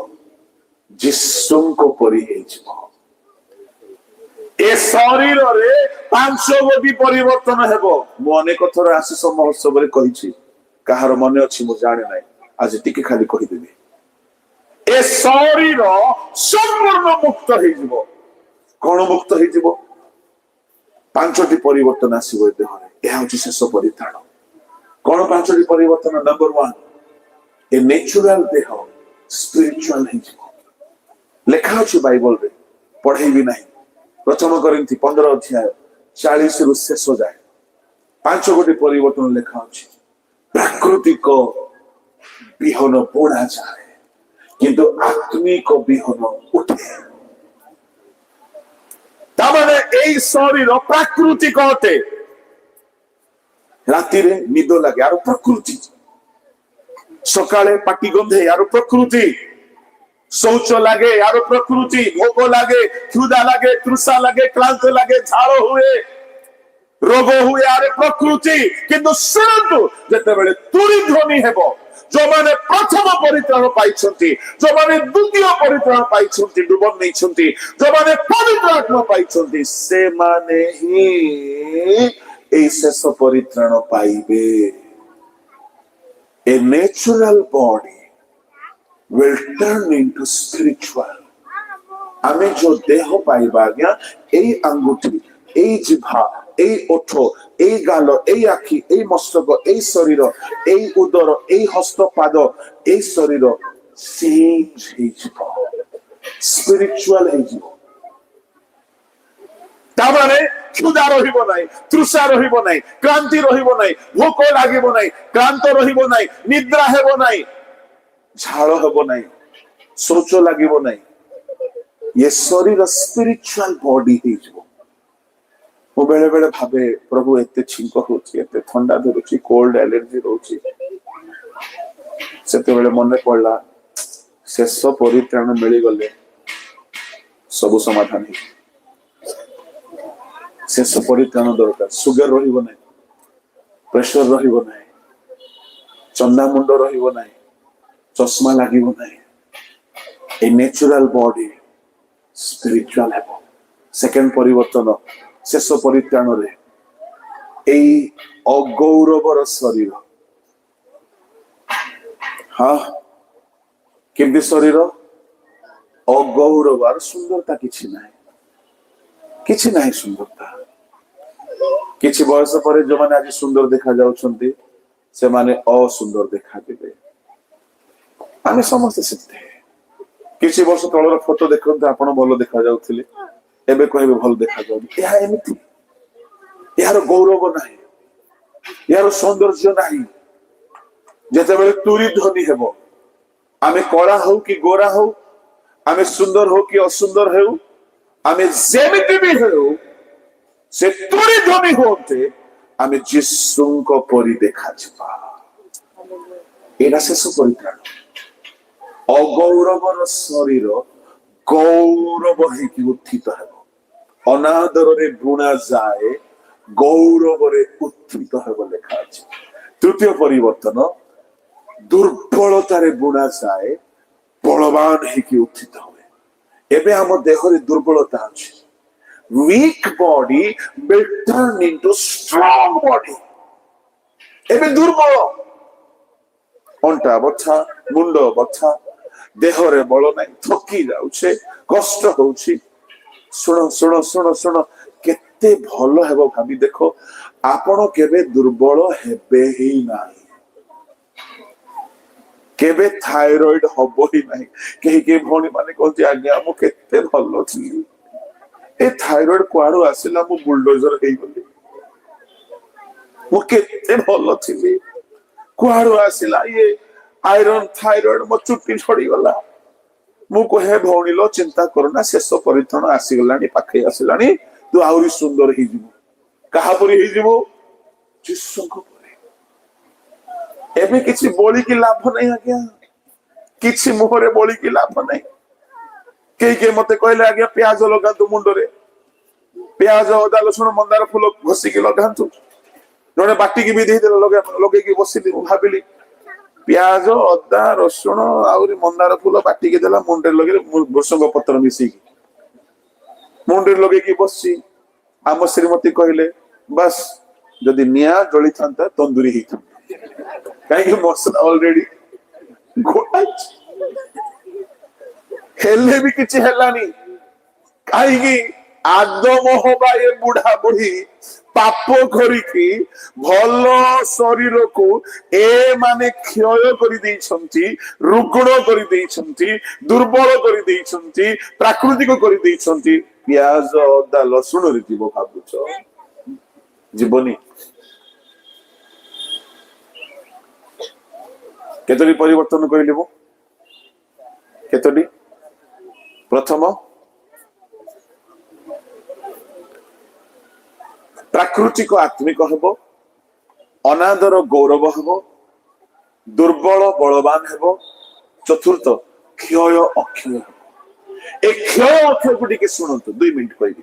S1: ଯୀଶୁଙ୍କ ପରି ହେଇଯିବ। ଏ ଶରୀରରେ 5 ଗୋଟି ପରିବର୍ତ୍ତନ ହେବ। ମୁଁ ଅନେକ ଥର ଆଶିଷ ମହୋତ୍ସବରେ କହିଛି, କାହାର ମନେ ଅଛି ମୁଁ ଜାଣେ ନାହିଁ, ଆଜି ଟିକେ ଖାଲି କହିଦେବି। ଏ ଶରୀର ସମ୍ପୂର୍ଣ୍ଣ ମୁକ୍ତ ହେଇଯିବ। କଣ ମୁକ୍ତ ହେଇଯିବ? 5ଟି ପରିବର୍ତ୍ତନ ଆସିବ ଏ ଦେହରେ। ଏହା ହଉଛି ଶେଷ ପରିତ୍ରାଣ। କଣ 5ଟି ପରିବର୍ତ୍ତନ? ନମ୍ବର 1, ଏ ନ୍ୟାଚୁରାଲ ଦେହ ସ୍ପିରିଚୁଆଲ ହେଇଯିବ। ଲେଖା ଅଛି ବାଇବଲରେ, ପଢେଇବି ନାହିଁ। ପ୍ରଥମ କରିନ୍ଥୀ 15:40ରୁ ଶେଷ ଯାଏ 5 ଗୋଟି ପରିବର୍ତ୍ତନ ଲେଖା ଅଛି। ପ୍ରାକୃତିକ ବିହନ ପୋଡ଼ା ଯାଏ, କିନ୍ତୁ ଆତ୍ମିକ ବିହନ ଉଠେ। ତାମାନେ ଏଇ ଶରୀର ପ୍ରାକୃତିକ ଅଟେ। ରାତିରେ ନିଦ ଲାଗେ, ଆର ପ୍ରକୃତି। ସକାଳେ ପାଟି ଗନ୍ଧେ, ଆର ପ୍ରକୃତି। ଶୌଚ ଲାଗେ, ଆର ପ୍ରକୃତି। ଭୋକ ଲାଗେ, କ୍ଷୁଧା ଲାଗେ, ତୃଷା ଲାଗେ, କ୍ଳାନ୍ତ ଲାଗେ, ଝାଳ ହୁଏ, ରୋଗ ହୁଏ, ଆର ପ୍ରକୃତି। କିନ୍ତୁ ଶୁଣନ୍ତୁ, ଯେତେବେଳେ ତୁରି ଧ୍ୱନି ହେବ, ଯୋଉମାନେ ପ୍ରଥମ ପରିତ୍ରାଣ ପାଇଛନ୍ତି, ଯୋଉମାନେ ଦ୍ୱିତୀୟ ପରିତ୍ରାଣ ପାଇଛନ୍ତି, ଡୁବନ ନେଇଛନ୍ତି, ଯୋଉମାନେ ପବିତ୍ର ଆତ୍ମା ପାଇଛନ୍ତି, ସେମାନେ ହିଁ এই ଶେଷ ପରିତ୍ରାଣ ପାଇବେ। A natural body will turn into spiritual. ଆମେ ଯୋଉ ଦେହ ପାଇବା ଆଜ୍ଞା, ଏଇ ଆଙ୍ଗୁଠି, ଏଇ ଜିଭା, ଏଇ ଓଠ, ଏଇ ଗାଲ, ଏଇ ଆଖି, ଏଇ ମସ୍ତକ, ଏଇ ଶରୀର, ଏଇ ଉଦର, ଏଇ ହସ୍ତ ପାଦ, ଏଇ ଶରୀର ଚେଞ୍ଜ ହେଇଯିବ, ସ୍ପିରିଚୁଆଲ ହେଇଯିବ। ତାମାନେ କ୍ଷୁଧା ରହିବ ନାହିଁ, ତୃଷା ରହିବ ନାହିଁ, କ୍ଳାନ୍ତି ରହିବ ନାହିଁ, ଭୋକ ଲାଗିବ ନାହିଁ, କ୍ଳାନ୍ତ ରହିବ ନାହିଁ, ନିଦ୍ରା ହେବ ନାହିଁ, ଝାଳ ହେବ ନାହିଁ, ଶୌଚ ଲାଗିବ ନାହିଁ। ये शरीर स्पिरिचुअल बॉडी ହେଇଯିବ। ମୁଁ ବେଳେ ବେଳେ ଭାବେ, ପ୍ରଭୁ ଏତେ ଛିଙ୍କ ହଉଛି, ଏତେ ଥଣ୍ଡା ଧରୁଛି, କୋଲ୍ଡ ଆଲର୍ଜି ରହୁଛି, ସେତେବେଳେ ମନେ ପଡିଲା ଶେଷ ପରିତ୍ରାଣ ମିଳିଗଲେ ସବୁ ସମାଧାନ ହେଇଯିବ। ଶେଷ ପରିତ୍ରାଣ ଦରକାର। ସୁଗାର ରହିବ ନାହିଁ, ପ୍ରେସର ରହିବ ନାହିଁ, ଚନ୍ଦା ମୁଣ୍ଡ ରହିବ ନାହିଁ, ଚଷମା ଲାଗିବ ନାହିଁ। ଏ ନ୍ୟାଚୁରାଲ ବଡି ସ୍ପିରିଚୁଆଲ ହେବ। ସେକେଣ୍ଡ ପରିବର୍ତ୍ତନ ଶେଷ ପରିତ୍ରାଣରେ ଏଇ ଅଗୌରବର ଶରୀର, ହଁ କେମିତି ଶରୀର ଅଗୌରବ, আর ସୁନ୍ଦରତା କିଛି ନାହିଁ, କିଛି ନାହିଁ ସୁନ୍ଦରତା। କିଛି ବୟସ ପରେ ଯୋଉମାନେ ଆଜି ସୁନ୍ଦର ଦେଖା ଯାଉଛନ୍ତି ସେମାନେ ଅସୁନ୍ଦର ଦେଖାଯିବେ। ଆମେ ସମସ୍ତେ ସେମିତି। କିଛି ବର୍ଷ ତଳର ଫଟୋ ଦେଖନ୍ତୁ, ଆପଣ ଭଲ ଦେଖା ଯାଉଥିଲେ, ଏବେ କହିବେ ଭଲ ଦେଖାଯାଉନି। ଏହା ଏମିତି, ଏହାର ଗୌରବ ନାହିଁ, ଏହାର ସୌନ୍ଦର୍ଯ୍ୟ ନାହିଁ। ଯେତେବେଳେ ତୁରି ଧ୍ୱନି ହେବ, ଆମେ କଳା ହଉ କି ଗୋରା ହଉ, ଆମେ ସୁନ୍ଦର ହଉ କି ଅସୁନ୍ଦର ହେଉ, ଆମେ ଯେମିତି ବି ହେଉ, ସେ ତୁରି ଧ୍ୱନି ହୁଅନ୍ତେ ଆମେ ଯୀଶୁଙ୍କ ପରି ଦେଖାଯିବା। ଏଇଟା ଶେଷ ପରିତ୍ରାଣ। ଅଗୌରବର ଶରୀର ଗୌରବ ହେଇକି ଉତ୍ଥିତ ହେବ। ଅନାଦରରେ ବୁଣା ଯାଏ, ଗୌରବରେ ଉତ୍ଥିତ ହେବ ଲେଖା ଅଛି। ତୃତୀୟ ପରିବର୍ତ୍ତନ ଦୁର୍ବଳତାରେ ବୁଣା ଯାଏ, ବଳବାନ ହେଇକି ଉତ୍ଥିତ ହୁଏ। ଏବେ ଆମ ଦେହରେ ଦୁର୍ବଳତା ଅଛି। weak body will turn into strong body। ଏବେ ଦୁର୍ବଳ, ଅଣ୍ଟା ବଥା, ମୁଣ୍ଡ ବଥା, ଦେହରେ ବଳ ନାହିଁ, ଥକି ଯାଉଛେ, କଷ୍ଟ ହଉଛି। ଶୁଣ ଶୁଣ ଶୁଣ ଶୁଣ, କେତେ ଭଲ ହେବ ଭାବି ଦେଖ, ଆପଣ କେବେ ଦୁର୍ବଳ ହେବେ ହିଁ ନାହିଁ, କେବେ ଥାଇରଏଡ ହବ ହିଁ ନାହିଁ। କେହି କେହି ଭଉଣୀ ମାନେ କହନ୍ତି ଆଜ୍ଞା ମୁଁ କେତେ ଭଲ ଥିଲି, ଏ ଥାଇରଏଡ କୁଆଡୁ ଆସିଲା, ମୁଁ ବୁଲଡୋଜର ହେଇଗଲି। ମୁଁ କେତେ ଭଲ ଥିଲି, କୁଆଡୁ ଆସିଲା ଇଏ ଆଇରନ୍ ଥାଇରଏଡ, ମୋ ଚୁଟି ଝଡିଗଲା। ମୁଁ କହେ ଭଉଣୀ लो ଚିନ୍ତା କରନା, ଶେଷ ପରିତ୍ରାଣ ଆସିଗଲାଣି, ପାଖେଇ ଆସିଲାଣି, ତୁ ଆହୁରି ସୁନ୍ଦର ହେଇଯିବୁ। କାହା ପରି ହେଇଯିବୁ? ଯୀଶୁଙ୍କ ପରି। ଏବେ କିଛି ବୋଳିକି ଲାଭ ନାହିଁ ଆଜ୍ଞା, କିଛି ମୁହଁରେ ବୋଳିକି ଲାଭ ନାହିଁ। କେହି କେହି ମତେ କହିଲେ ଆଜ୍ଞା ପିଆଜ ଲଗାନ୍ତୁ ମୁଣ୍ଡରେ, ପିଆଜ ଅଦା ରସୁଣ ମନ୍ଦାର ଫୁଲ ଘଷିକି ଲଗାନ୍ତୁ। ଜଣେ ବାଟିକି ବି ଦେଇଦେଲେ, ଲଗେଇକି ବସିଲି। ମୁଁ ଭାବିଲି ପିଆଜ ଅଦା ରସୁଣ ଆହୁରି ମନ୍ଦାର ଫୁଲ ବାଟିକି ଦେଲା, ମୁଣ୍ଡରେ ଲଗେଇଲେ, ଭୃଷଙ୍ଗ ପତ୍ର ମିଶେଇକି ମୁଣ୍ଡରେ ଲଗେଇକି ବସିଛି। ଆମ ଶ୍ରୀମତୀ କହିଲେ ବାସ୍ ଯଦି ନିଆଁ ଜଳିଥାନ୍ତା ତନ୍ଦୁରୀ ହେଇଥାନ୍ତା, କାହିଁକି ମସଲା ଅଲରେଡି ଘୋଟାଇଛି। ହେଲେ ବି କିଛି ହେଲାନି, କାହିଁକି? ଆଦମ ହବା ଏ ବୁଢା ବୁଢୀ ପାପ କରିକି ଭଲ ଶରୀରକୁ ଏ ମାନେ କ୍ଷୟ କରିଦେଇଛନ୍ତି, ରୁଗ୍ଣ କରିଦେଇଛନ୍ତି, ଦୁର୍ବଳ କରିଦେଇଛନ୍ତି, ପ୍ରାକୃତିକ କରିଦେଇଛନ୍ତି। ପିଆଜ ଅଦା ରସୁଣରେ ଯିବ ଭାବୁଛ? ଯିବନି। କେତୋଟି ପରିବର୍ତ୍ତନ କହିଲି ମୁଁ? କେତୋଟି? ପ୍ରଥମ ପ୍ରାକୃତିକ ଆତ୍ମିକ ହେବ, ଅନାଦର ଗୌରବ ହେବ, ଦୁର୍ବଳ ବଳବାନ ହେବ, ଚତୁର୍ଥ କ୍ଷୟ ଅକ୍ଷୟ ହେବ। ଏ କ୍ଷୟ ଅକ୍ଷୟକୁ ଟିକେ ଶୁଣନ୍ତୁ, 2 ମିନିଟ କହିବି।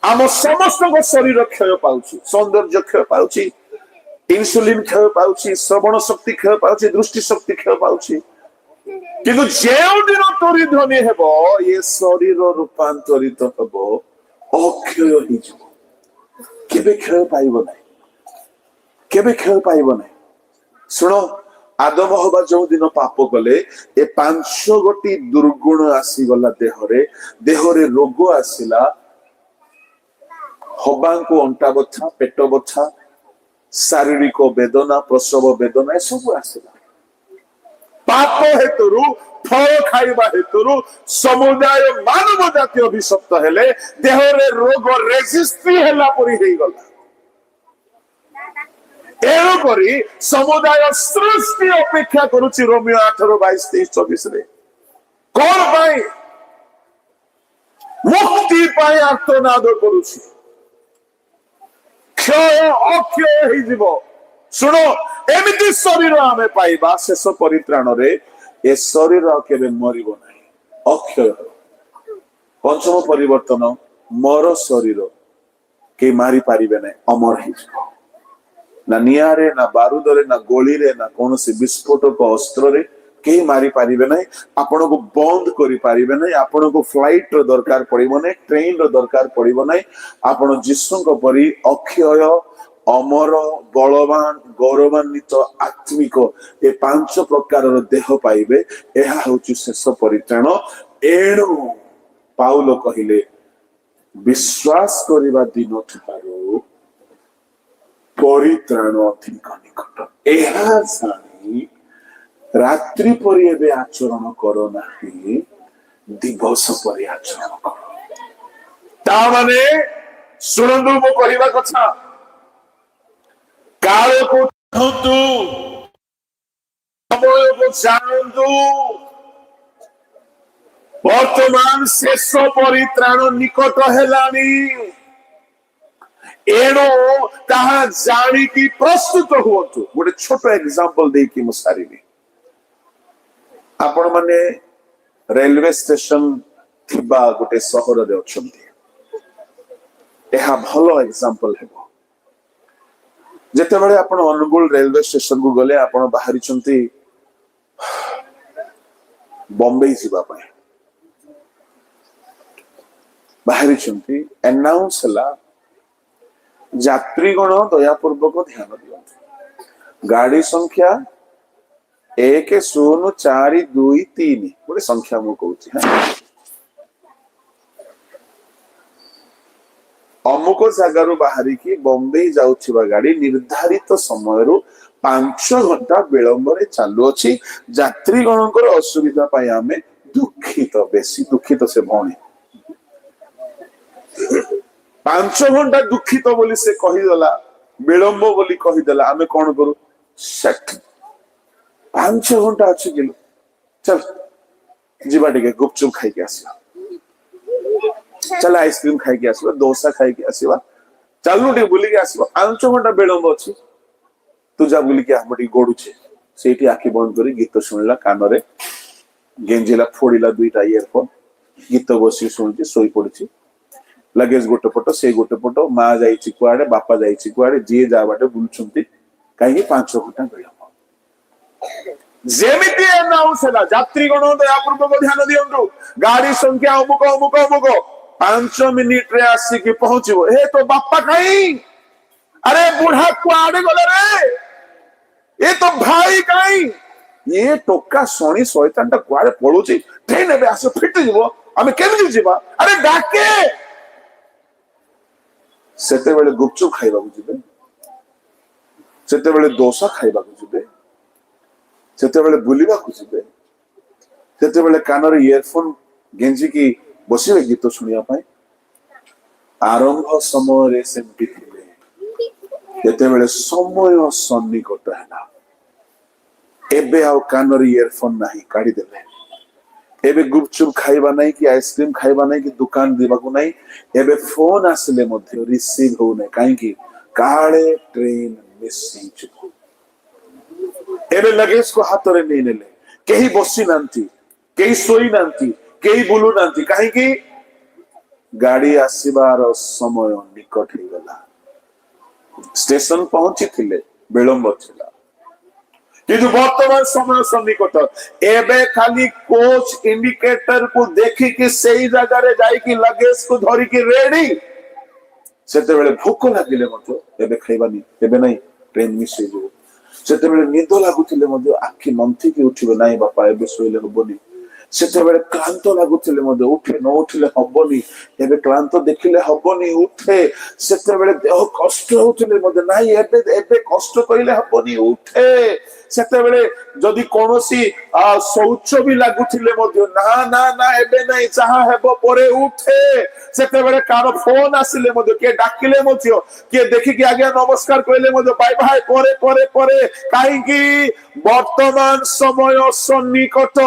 S1: ଆମ ସମସ୍ତଙ୍କ ଶରୀର କ୍ଷୟ ପାଉଛି, ସୌନ୍ଦର୍ଯ୍ୟ କ୍ଷୟ ପାଉଛି, ଇନ୍ସୁଲିନ କ୍ଷୟ ପାଉଛି, ଶ୍ରବଣ ଶକ୍ତି କ୍ଷୟ ପାଉଛି, ଦୃଷ୍ଟି ଶକ୍ତି କ୍ଷୟ ପାଉଛି। କିନ୍ତୁ ଯେଉଁଦିନ ତୁରି ଧ୍ୱନି ହେବ, ଏ ଶରୀର ରୂପାନ୍ତରିତ ହେବ, ଅକ୍ଷୟ ହେଇଯିବ। କେବେ କ୍ଷୟ ପାଇବ ନାହିଁ, କେବେ କ୍ଷୟ ପାଇବ ନାହିଁ। ଶୁଣ, ଆଦମ ହବା ଯୋଉ ଦିନ ପାପ କଲେ, ଏ 5 ଗୋଟି ଦୁର୍ଗୁଣ ଆସିଗଲା ଦେହରେ, ଦେହରେ ରୋଗ ଆସିଲା। ହବାଙ୍କୁ ଅଣ୍ଟା ବଥା, ପେଟ ବଥା, ଶାରୀରିକ ବେଦନା, ପ୍ରସବ ବେଦନା, ଏସବୁ ଆସିଲା। ପାପ ହେତୁରୁ, ଫଳ ଖାଇବା ହେତୁରୁ ସମୁଦାୟ ମାନବ ଜାତି ଅଭିଶପ୍ତ ହେଲେ, ଦେହରେ ରୋଗ ରେଜିଷ୍ଟ୍ରି ହେଲା ପରି ହେଇଗଲା। ତେଣୁକରି ସମୁଦାୟ ସୃଷ୍ଟି ଅପେକ୍ଷା କରୁଛି ରୋମିଓ 8:22-23-24 କଣ ପାଇଁ? ମୁକ୍ତି ପାଇଁ ଆର୍ତ୍ତନାଦ କରୁଛି। କ୍ଷୟ ଅକ୍ଷୟ ହେଇଯିବ, शुण एमती शरीर आम पाइबा शेष परित्राण रे ए शरीर केबे मरिबो नाही अक्षय पंचम परिवर्तन मोर शरीर के मारी पारिबे नाही अमर ही ना नियारे ना बारूदरे ना गोली रे ना कौन से विस्फोटक अस्त्र रे के मारी पारिबे नहीं आपण को बंद करि पारिबे नहीं आपण को फ्लाइट रो दरकार पड़िबो नहीं ट्रेन रो दरकार पड़िबो नहीं आपण जिसु को परि अक्षय अमर बलवान गौरवान्वित आत्मिक ए पांच प्रकार रो देह पाइबे एहा होची शेष परित्राण एणु पाउलो कहिले विश्वास करिबा दिन ठारो परित्राण अधिक निकट एहा जानी रात्रि परि एबे आचरण करो नाही दिवस परि आचरण करो ता माने सुनंदु मो कहवा कथा काल को धंतु समय को जानतु वर्तमान शेष परित्राण निकट हेलानी एणु ताहा जानी की प्रस्तुत हुअतु गोटे छोट एग्जांपल दे कि मुसारिबी आपण माने रेलवे स्टेशन थिबा गोटे सहर रे अछंती एहा भलो एग्जांपल हेबो जेते बेले आपण अनुगुल रेलवे स्टेशन को गले आपण बाहरी चंती बॉम्बे जीवा पाए बाहरी चंती अनाउंस हला यात्रीगण दयापूर्वक ध्यान दियंतु गाड़ी संख्या 104223 गोटे संख्या मु कहूची अमुक जगारू बाहरी की बॉम्बे जाउछिबा गाड़ी निर्धारित समय 5 घंटा विलंब रे चालू अछि यात्रीगणकर असुविधा पाई आमे दुखित बेसी दुखित से भणी 5 घंटा दुखित बोली से कहीदेला विलंब बोली कहीदेला आमे कौन करू सेट 5 घंटा अच्छे किलो चल जीवा टिके गुपचुप खाई के आसवा चल आइसक्रीम खाई के आसवा डोसा खाई के आसवा चलू टे बुली के आसवा 5 घंटा विलंब अछि तू जा बुली के हमटी गोडुछे सेठी आखि बंद करी गीत सुनला कान रे गेंजिला फोड़िला दुईटा इयरफोन गीत बसी सुनछि सोई पड़छि लगेज गोटे पट से गोटे पट माँ जाइछि कुआडे बापा जाइछि कुआडे जे जा बाटे बुलुछंती काहे 5 घंटा विलंब जेमिति अनाउंस हला यात्रीगण दयापूर्वक ध्यान दियंतु गाड़ी संख्या अमुक अमुक अमुक 5 मिनिट रे आसी की पहुंचबो हे तो बापा काई अरे बूढ़ा कुआडे गले रे ए तो भाई काई ये टोका सोनी शैतानटा कुआडे पळुची ट्रेन एबे आसे फिट जीवो आमे केमि जीवा अरे डाके सेते बेले गुपचुप खाइबा को जिबे सेते बेले डोसा खाइबा को जिबे सेते बेले बुलिबा को जिबे सेते बेले कान रे इयरफोन गेंजी की बसिबे गीत सुनिया पाए आरंभ समय रे सेमति थिले सेते बेले समय सन्निकट हैना एबे आउ कान रे इयरफोन नाही काढी देले एबे गुपचुप खाइबा नहीं कि आइसक्रीम खाइबा नहीं कि दुकान दीबा को नहीं एबे फोन आसले मध्ये रिसीव हो नहीं काहे कि काळे ट्रेन मिस ही चुको एबे लगेज को हाथ रे नहीं नेले केही बसी नांती केही सोई नांती केही बुलु नांती काहे कि गाड़ी आसीबार समय निकट ही गला स्टेशन पहुंची थिले विलंब थिला किंतु वर्तमान समय सन्निकट एबे खाली कोच इंडिकेटर को देखी कि सही जगह रे जाई कि लगेज को धरी कि रेडी सेते बेले भूख लागिले मतो एबे खाइबानी एबे नहीं ट्रेन मिस हो जो सेते बेले निद लागुतिले मतो आखि मंथी कि उठिबे नाही बापा एबे सोइले हबोनी सेते बेले क्लांत लागुतिले मतो उठे न उठिले हबोनी एबे क्लांत देखिले हबोनी उठे सेते बेले देह कष्ट होतिले मतो नाही एबे एबे कष्ट कइले हबोनी उठे ସେତେବେଳେ ଯଦି କୌଣସି ଶୌଚ ବି ଲାଗୁଥିଲେ ମଧ୍ୟ ନା ନା ନା ଏବେ ନାହିଁ ଯାହା ହେବ ପରେ ଉଠେ। ସେତେବେଳେ କାର ଫୋନ ଆସିଲେ ମଧ୍ୟ କିଏ ଡାକିଲେ ମଧ୍ୟ କିଏ ଦେଖିକି ଆଜ୍ଞା ନମସ୍କାର କହିଲେ ମଧ୍ୟ ଭାଇ ଭାଇ ପରେ ପରେ ପରେ କାହିଁକି ବର୍ତ୍ତମାନ ସମୟ ସନ୍ନିକଟ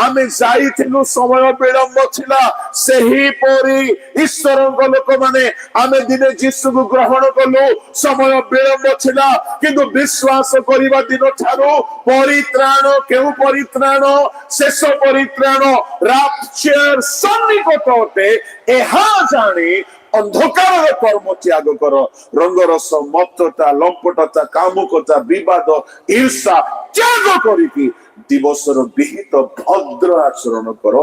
S1: ଆମେ ଯାଇଥିଲୁ ସମୟ ବିଳମ୍ବ ଥିଲା ସେହିପରି ଈଶ୍ୱରଙ୍କ ଲୋକମାନେ ଆମେ ଦିନେ ଯୀଶୁକୁ ଗ୍ରହଣ କଲୁ ସମୟ ବିଳମ୍ବ ଥିଲା କିନ୍ତୁ ବିଶ୍ୱାସ କରିବା ଦିନ ଠାରୁ ପରିତ୍ରାଣ କେଉଁ ପରିତ୍ରାଣ ଶେଷ ପରିତ୍ରାଣ ରାପ୍ଚର ସନ୍ନିକଟ ଅଟେ ଏହା ଜାଣି ଅନ୍ଧକାରର କର୍ମ ତ୍ୟାଗ କର ରଙ୍ଗରସ ମତ୍ତତା ଲମ୍ପଟତା କାମୁକତା ବିବାଦ ଈର୍ଷା ତ୍ୟାଗ କରିକି ଦିବସର ବିହିତ ଭଦ୍ର ଆଚରଣ କର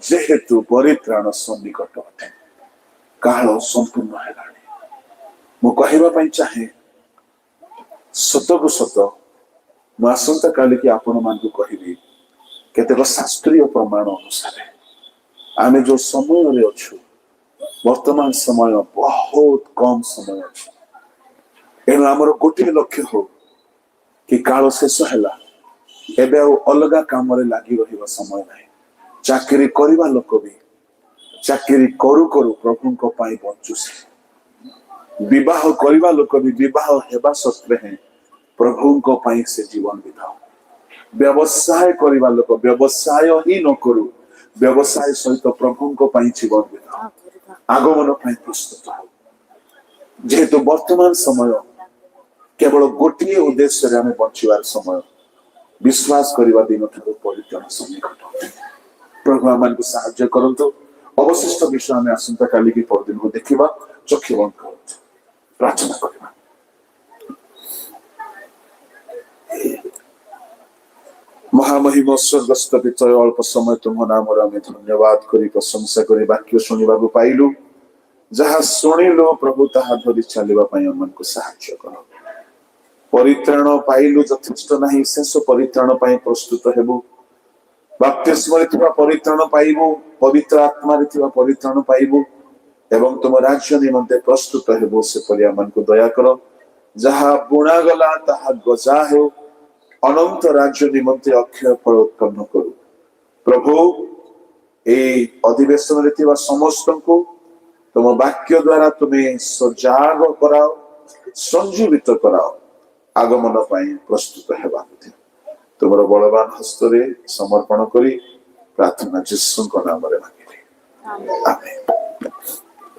S1: ଯେହେତୁ ପରିତ୍ରାଣ ସନ୍ନିକଟ ଅଟେ କାଳ ସମ୍ପୂର୍ଣ୍ଣ ହେଲାଣି। ମୁଁ କହିବା ପାଇଁ ଚାହେଁ ସତକୁ ସତ ମୁଁ ଆସନ୍ତା କାଲିକି ଆପଣ ମାନଙ୍କୁ କହିବି କେତେକ ଶାସ୍ତ୍ରୀୟ ପ୍ରମାଣ ଅନୁସାରେ ଆମେ ଯୋଉ ସମୟରେ ଅଛୁ ବର୍ତ୍ତମାନ ସମୟ ବହୁତ କମ ସମୟ ଅଛି ଏଣୁ ଆମର ଗୋଟିଏ ଲକ୍ଷ୍ୟ ହଉ କି କାଳ ଶେଷ ହେଲା ଏବେ ଆଉ ଅଲଗା କାମରେ ଲାଗି ରହିବା ସମୟ ନାହିଁ। ଚାକିରି କରିବା ଲୋକ ବି ଚାକିରି କରୁ କରୁ ପ୍ରଭୁଙ୍କ ପାଇଁ ବଞ୍ଚୁଛି। ବିବାହ କରିବା ଲୋକ ବି ବିବାହ ହେବା ସତ୍ତ୍ୱେ ହିଁ ପ୍ରଭୁଙ୍କ ପାଇଁ ସେ ଜୀବନ ବିତାଉ। ବ୍ୟବସାୟ କରିବା ଲୋକ ବ୍ୟବସାୟ ହିଁ ନ କରୁ ବ୍ୟବସାୟ ସହିତ ପ୍ରଭୁଙ୍କ ପାଇଁ ଜୀବନ ବିତାଉ ଆଗମନ ପାଇଁ ପ୍ରସ୍ତୁତ ହଉ। ଯେହେତୁ ବର୍ତ୍ତମାନ ସମୟ କେବଳ ଗୋଟିଏ ଉଦ୍ଦେଶ୍ୟରେ ଆମେ ବଞ୍ଚିବାର ସମୟ ବିଶ୍ୱାସ କରିବା ଦିନ ଠାରୁ ପରିତ୍ରାଣ ସନ୍ନିକଟ ଅଟେ। ପ୍ରଭୁ ଆମମାନଙ୍କୁ ସାହାଯ୍ୟ କରନ୍ତୁ। ଅବଶିଷ୍ଟ ବିଷୟ ଆମେ ଆସନ୍ତା କାଲିକି ପରଦିନକୁ ଦେଖିବା। ଚକ୍ଷୁ ବନ୍ଦ କରନ୍ତୁ ପ୍ରାର୍ଥନା କରିବା। ମହାମହିମ ସ୍ୱର୍ଗସ୍ଥ ପିତା ଅଳ୍ପ ସମୟ ତୁମ ନାମରେ ଆମେ ଧନ୍ୟବାଦ କରି ପ୍ରଶଂସା କରି ବାକ୍ୟ ଶୁଣିବାକୁ ପାଇଲୁ। ଯାହା ଶୁଣିଲୁ ପ୍ରଭୁ ତାହା ଧରି ଚାଲିବା ପାଇଁ ଆମମାନଙ୍କୁ ସାହାଯ୍ୟ କର। ପରିତ୍ରାଣ ପାଇଲୁ ଯଥେଷ୍ଟ ନାହିଁ ଶେଷ ପରିତ୍ରାଣ ପାଇଁ ପ୍ରସ୍ତୁତ ହେବୁ। ବାପ୍ତିସ୍ମରେ ଥିବା ପରିତ୍ରାଣ ପାଇବୁ ପବିତ୍ର ଆତ୍ମାରେ ଥିବା ପରିତ୍ରାଣ ପାଇବୁ ଏବଂ ତୁମ ରାଜ୍ୟ ନିମନ୍ତେ ପ୍ରସ୍ତୁତ ହେବୁ ସେପରି ଆମମାନଙ୍କୁ ଦୟା କର। ଯାହା ବୁଣାଗଲା ତାହା ଗଜା ହେଉ ଅନନ୍ତ ରାଜ୍ୟ ନିମନ୍ତେ ଅକ୍ଷୟ ଫଳ ଉତ୍ପନ୍ନ କରୁ। ପ୍ରଭୁ এই ଅଧିବେଶନରେ ଥିବା ସମସ୍ତଙ୍କୁ ତୁମ ବାକ୍ୟ ଦ୍ୱାରା ତୁମେ ସଜାଗ କରାଅ ସଞ୍ଜୀବିତ କରାଅ ଆଗମନ ପାଇଁ ପ୍ରସ୍ତୁତ ହେବା ମଧ୍ୟ ତୁମର ବଳବାନ ହସ୍ତରେ ସମର୍ପଣ କରି ପ୍ରାର୍ଥନା ଯୀଶୁଙ୍କ ନାମରେ ମାଗିଲି ଆମେନ୍।